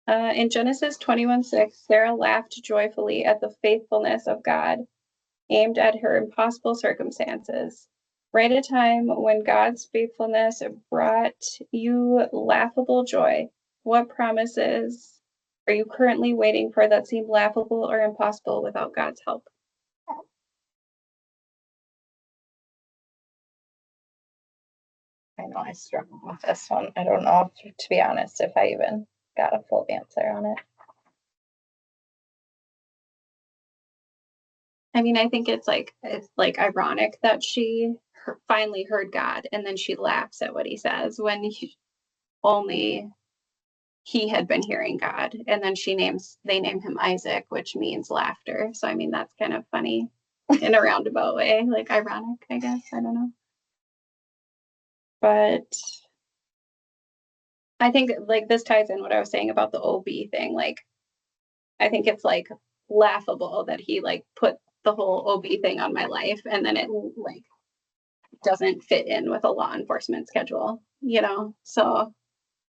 In Genesis 21:6, Sarah laughed joyfully at the faithfulness of God aimed at her impossible circumstances. Write a time when God's faithfulness brought you laughable joy. What promises are you currently waiting for that seem laughable or impossible without God's help? I know I struggled with this one. I don't know, to be honest, if I even got a full answer on it. I mean, I think it's like ironic that she finally heard God and then she laughs at what he says when he only he had been hearing God. And then they name him Isaac, which means laughter. So I mean that's kind of funny in a roundabout way, like ironic, I guess. I don't know. But I think like this ties in what I was saying about the OB thing. Like I think it's like laughable that he like put the whole OB thing on my life and then it like doesn't fit in with a law enforcement schedule, you know? So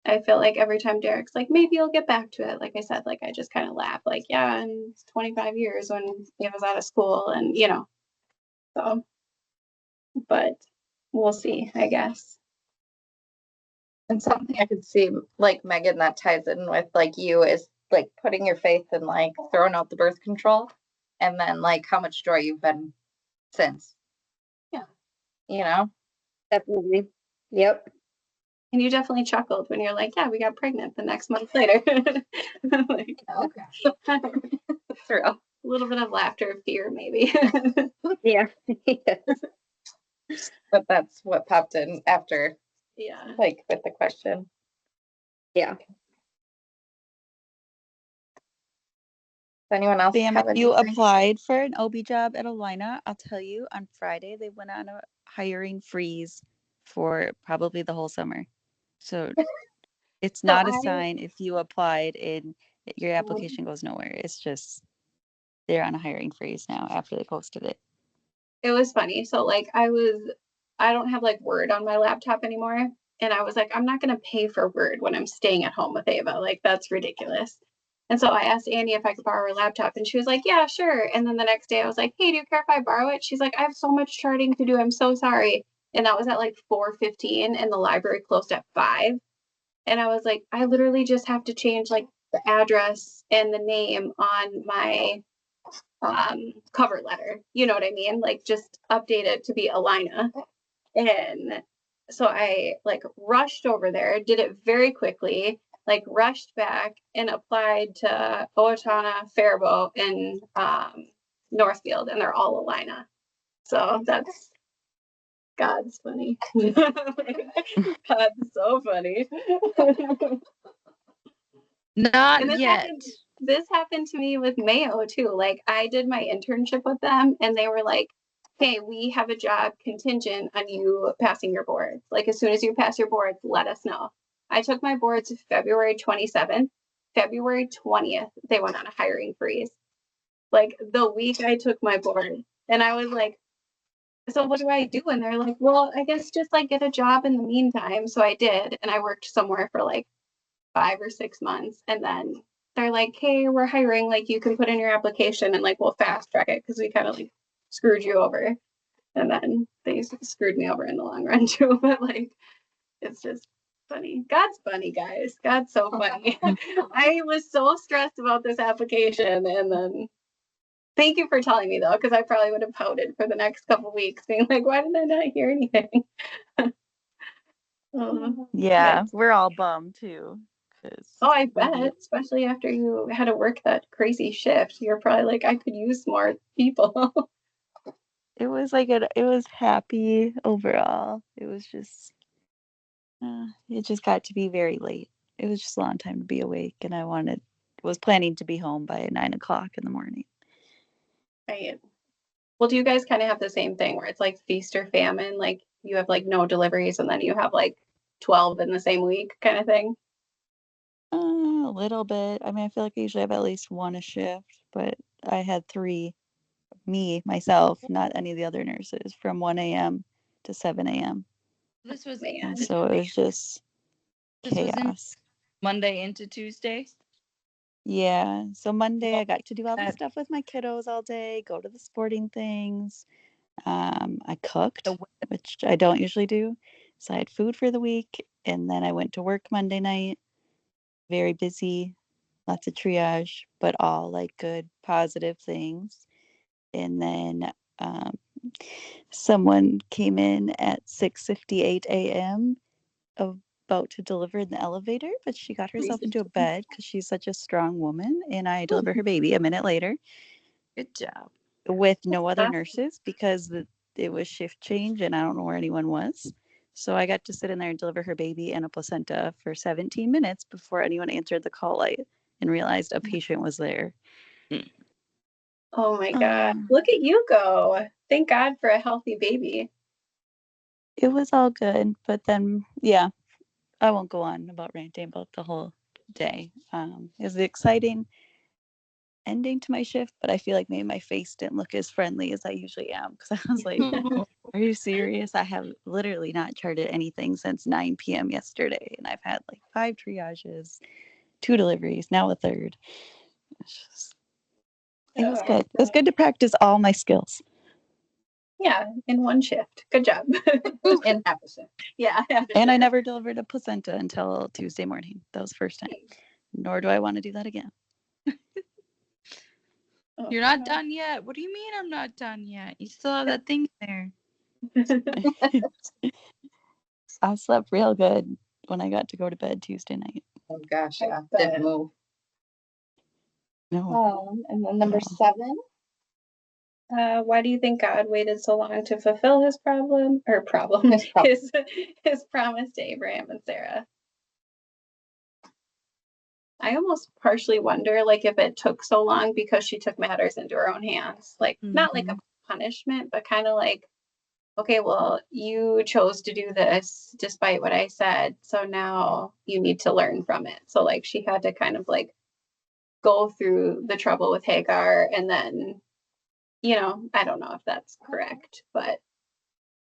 I feel like every time Derek's like, maybe you'll get back to it. Like I said, like I just kind of laugh, like, yeah, in 25 years when he was out of school and, you know, so, but we'll see, I guess. And something I could see, like Megan, that ties in with like you is like putting your faith in like throwing out the birth control and then like how much joy you've been since. Yeah. You know? Definitely. Yep. And you definitely chuckled when you're like, yeah, we got pregnant the next month later. Like, Okay. through a little bit of laughter, fear, maybe. Yeah. But that's what popped in after, Yeah. like with the question. Yeah. Does anyone else Bam, have if you anything? applied for an OB job at Alina, I'll tell you on Friday they went on a hiring freeze for probably the whole summer. So it's So not a I- sign if you applied and your application goes nowhere. It's just they're on a hiring freeze now after they posted it. It was funny. So like I don't have like Word on my laptop anymore. And I was like, I'm not gonna pay for Word when I'm staying at home with Ava. Like that's ridiculous. And so I asked Annie if I could borrow her laptop and she was like, yeah, sure. And then the next day I was like, hey, do you care if I borrow it? She's like, I have so much charting to do. I'm so sorry. And that was at like 4:15 and the library closed at 5. And I was like, I literally just have to change like the address and the name on my cover letter. You know what I mean? Like just update it to be Alina. And so I like rushed over there, did it very quickly, like rushed back and applied to Owatonna, Faribault, and Northfield, and they're all Alina. So that's God's funny. God's so funny. Not And yet. this happened to me with Mayo too. Like I did my internship with them and they were like, hey, we have a job contingent on you passing your boards. Like as soon as you pass your boards, let us know. I took my boards February 27th. February 20th, they went on a hiring freeze. Like the week I took my board. And I was like, so what do I do? And they're like, well, I guess just like get a job in the meantime. So I did. And I worked somewhere for like 5 or 6 months. And then they're like, hey, we're hiring, like you can put in your application and like we'll fast track it because we kind of like screwed you over. And then they screwed me over in the long run too. But like it's just funny. God's funny, guys. God's so funny. I was so stressed about this application and then thank you for telling me though, because I probably would have pouted for the next couple weeks, being like, why did I not hear anything? Yeah, But- we're all bummed too. Oh, I bet, especially after you had to work that crazy shift. You're probably like, I could use more people. It was like it was happy overall. It was just it just got to be very late. It was just a long time to be awake, and I was planning to be home by 9 o'clock in the morning. Right. Well, do you guys kind of have the same thing where it's like feast or famine? Like you have like no deliveries and then you have like 12 in the same week kind of thing? A little bit. I mean, I feel like I usually have at least one a shift, but I had 3, myself, not any of the other nurses, from 1 a.m. to 7 a.m. This was Man. And so it was just This was in- chaos. Monday into Tuesday. Yeah. So Monday I Well, got to do all the that- stuff with my kiddos all day, go to the sporting things. I cooked, which I don't usually do. So I had food for the week. And then I went to work Monday night. Very busy, lots of triage, but all like good, positive things. And then someone came in at 6:58 a.m. about to deliver in the elevator, but she got herself into a bed because she's such a strong woman. And I delivered her baby a minute later Good job. with no other Awesome. nurses because it was shift change and I don't know where anyone was. So I got to sit in there and deliver her baby and a placenta for 17 minutes before anyone answered the call light and realized a patient was there. Oh my God. Um, Look at you go. Thank God for a healthy baby. It was all good, but then, yeah, I won't go on about ranting about the whole day. It was an exciting ending to my shift, but I feel like maybe my face didn't look as friendly as I usually am because I was like, are you serious? I have literally not charted anything since 9 p.m. yesterday, and I've had like 5 triages, 2 deliveries, now a third. It was good. It was good to practice all my skills. Yeah, in one shift. Good job. In half a shift. Yeah. And I never delivered a placenta until Tuesday morning. That was the first time. Nor do I want to do that again. Oh, You're not done yet. What do you mean I'm not done yet? You still have that thing there. I slept real good when I got to go to bed Tuesday night. Oh gosh, yeah. bet. Didn't move. No. And then number No. 7. Why do you think God waited so long to fulfill his his promise to Abraham and Sarah? I almost partially wonder, like, if it took so long because she took matters into her own hands, like not like a punishment, but kind of like, okay, well, you chose to do this despite what I said, so now you need to learn from it. So like she had to kind of like go through the trouble with Hagar, and then, I don't know if that's correct, but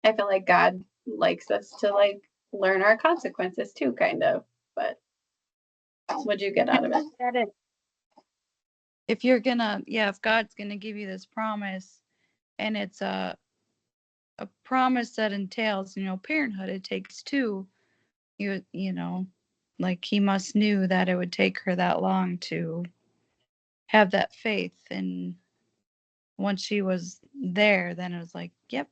I feel like God likes us to like learn our consequences too, kind of. But what'd you get out of it? If God's gonna give you this promise, and it's a promise that entails, parenthood, it takes 2. Like he must knew that it would take her that long to have that faith, and once she was there, then it was like, yep,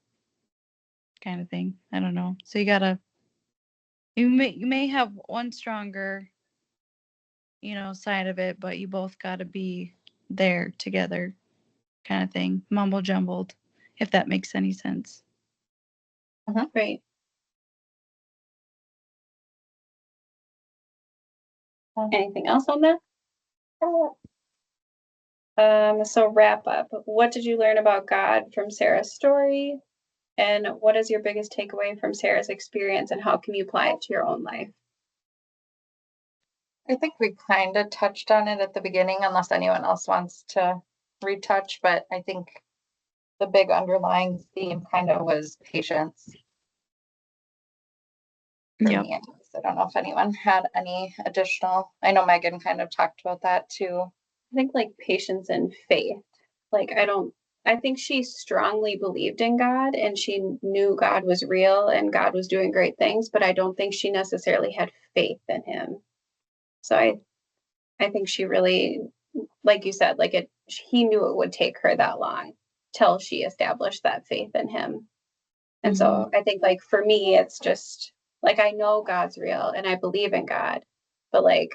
kind of thing. I don't know. So you may have one stronger, side of it, but you both got to be there together, kind of thing. Mumble jumbled, if that makes any sense. Right. Anything else on that? So wrap up. What did you learn about God from Sarah's story? And what is your biggest takeaway from Sarah's experience, and how can you apply it to your own life? I think we kind of touched on it at the beginning, unless anyone else wants to retouch, but I think the big underlying theme kind of was patience for Yep. me. I don't know if anyone had any additional. I know Megan kind of talked about that too. I think like patience and faith. Like I think she strongly believed in God, and she knew God was real and God was doing great things, but I don't think she necessarily had faith in him. So I think she really, like you said, like he knew it would take her that long till she established that faith in him. And so I think like for me, it's just like, I know God's real and I believe in God, but like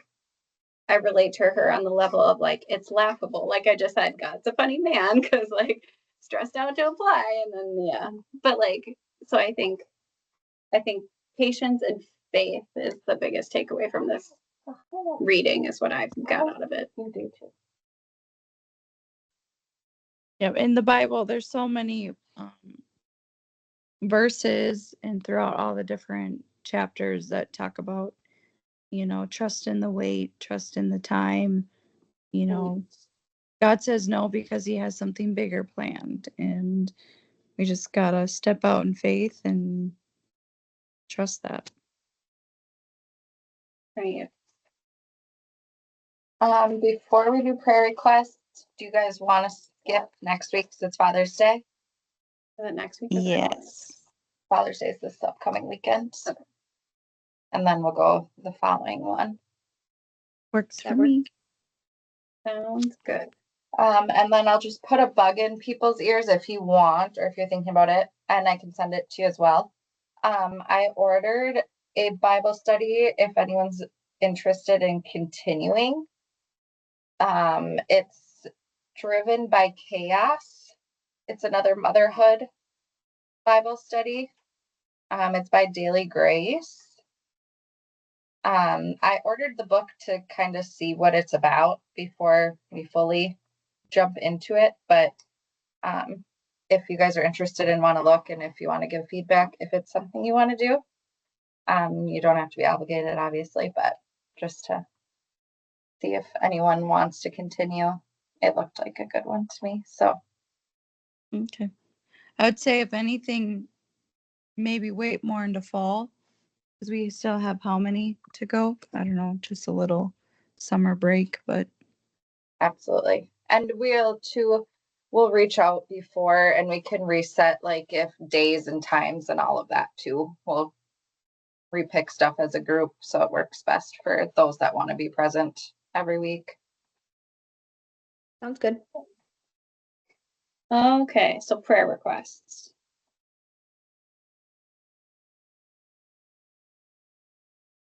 I relate to her on the level of like, it's laughable. Like I just said, God's a funny man because like stressed out to apply. And then, yeah, but like, so I think patience and faith is the biggest takeaway from this reading, is what I've got out of it. You do too. Yeah, in the Bible, there's so many verses and throughout all the different chapters that talk about, trust in the wait, trust in the time. God says no because he has something bigger planned, and we just gotta step out in faith and trust that. Right. Before we do prayer requests, do you guys want to skip next week because it's Father's Day? The next week. Yes. Father's Day is this upcoming weekend. And then we'll go the following one. Works That for me. Sounds good. And then I'll just put a bug in people's ears if you want, or if you're thinking about it, and I can send it to you as well. I ordered a Bible study if anyone's interested in continuing. It's Driven by Chaos. It's another motherhood Bible study. It's by Daily Grace. I ordered the book to kind of see what it's about before we fully jump into it, but if you guys are interested and want to look, and if you want to give feedback, if it's something you want to do, you don't have to be obligated, obviously, but just to see if anyone wants to continue. It looked like a good one to me. So Okay. I would say if anything, maybe wait more into fall because we still have how many to go? I don't know, just a little summer break, but absolutely. And we'll reach out before and we can reset like if days and times and all of that too. We'll repick stuff as a group so it works best for those that want to be present every week. Sounds good. Okay, so prayer requests.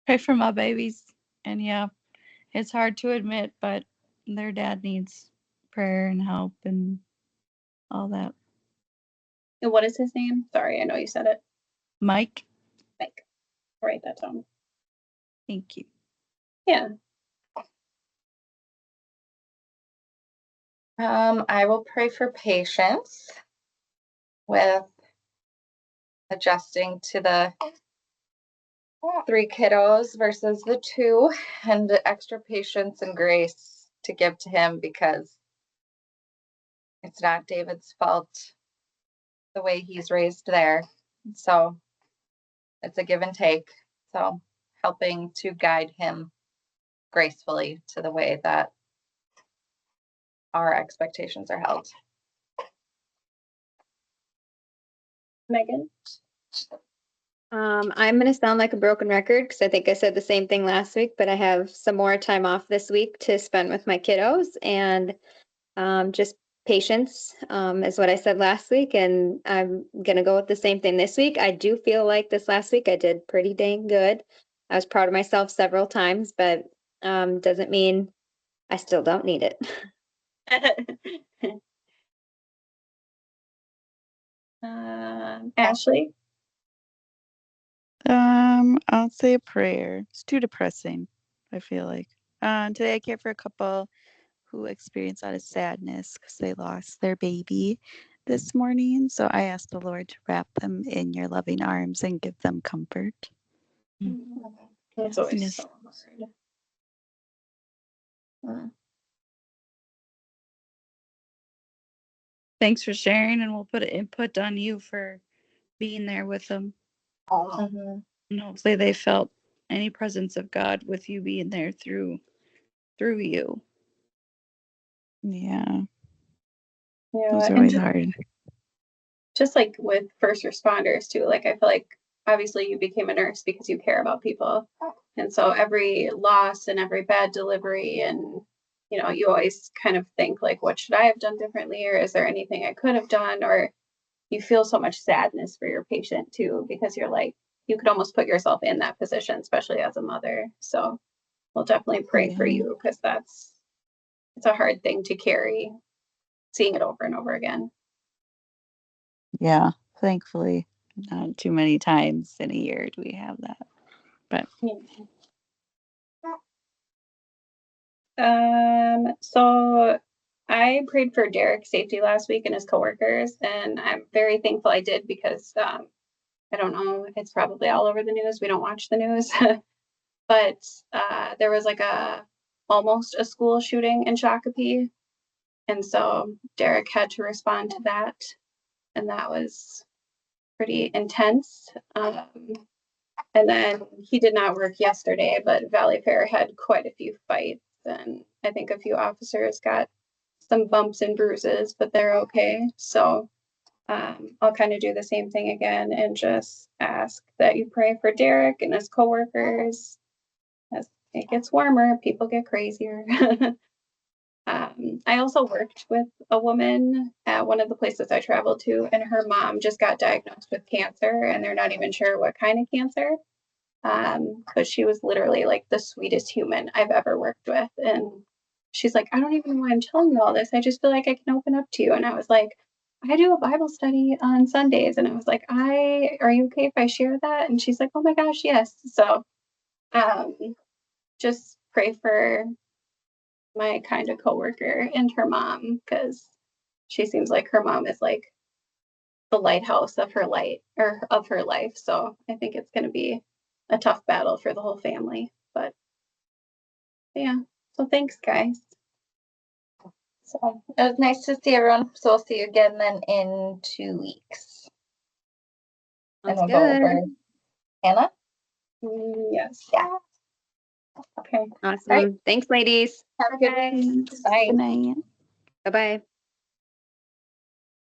pray for my babies. And yeah, it's hard to admit, but their dad needs prayer and help and all that. And what is his name? Sorry, I know you said it. Mike, Mike. Write that down. thank you. Yeah. I will pray for patience with adjusting to the 3 kiddos versus the 2, and extra patience and grace to give to him because it's not David's fault the way he's raised there. So it's a give and take. So helping to guide him gracefully to the way that our expectations are held. Megan. I'm going to sound like a broken record because I think I said the same thing last week, but I have some more time off this week to spend with my kiddos, and just patience is what I said last week, and I'm going to go with the same thing this week. I do feel like this last week I did pretty dang good. I was proud of myself several times, but doesn't mean I still don't need it. Ashley. I'll say a prayer. It's too depressing, I feel like. Today I care for a couple who experienced a lot of sadness because they lost their baby this morning. So I asked the Lord to wrap them in your loving arms and give them comfort. That's always Yes. so hard. Thanks for sharing, and we'll put an input on you for being there with them. Mhm. And hopefully they felt any presence of God with you being there through you. Yeah, Yeah, those are and always hard. just like with first responders too, like I feel like obviously you became a nurse because you care about people. And so every loss and every bad delivery, and you always kind of think like, what should I have done differently? Or is there anything I could have done? Or you feel so much sadness for your patient too, because you're like, you could almost put yourself in that position, especially as a mother. So we'll definitely pray for Yeah. you because it's a hard thing to carry, seeing it over and over again. Yeah, thankfully, not too many times in a year do we have that. But So I prayed for Derek's safety last week and his coworkers, and I'm very thankful I did because I don't know, it's probably all over the news. We don't watch the news, but there was like almost a school shooting in Shakopee, and so Derek had to respond to that, and that was pretty intense. And then he did not work yesterday, but Valley Fair had quite a few fights, and I think a few officers got some bumps and bruises, but they're okay. So I'll kind of do the same thing again and just ask that you pray for Derek and his coworkers. As it gets warmer, people get crazier. I also worked with a woman at one of the places I traveled to, and her mom just got diagnosed with cancer, and they're not even sure what kind of cancer. But she was literally like the sweetest human I've ever worked with. And she's like, I don't even know why I'm telling you all this. I just feel like I can open up to you. And I was like, I do a Bible study on Sundays. And I was like, are you okay if I share that? And she's like, oh my gosh, yes. So just pray for my kind of coworker and her mom, because she seems like her mom is like the lighthouse of her life. So I think it's going to be a tough battle for the whole family. But yeah, so thanks, guys. So it was nice to see everyone. So we'll see you again then in 2 weeks. And Sounds we'll go good. over Hannah. Yes. Yeah. Okay. Awesome. Right. Thanks, ladies. Have a good Bye. week. Bye. Good night. Bye-bye.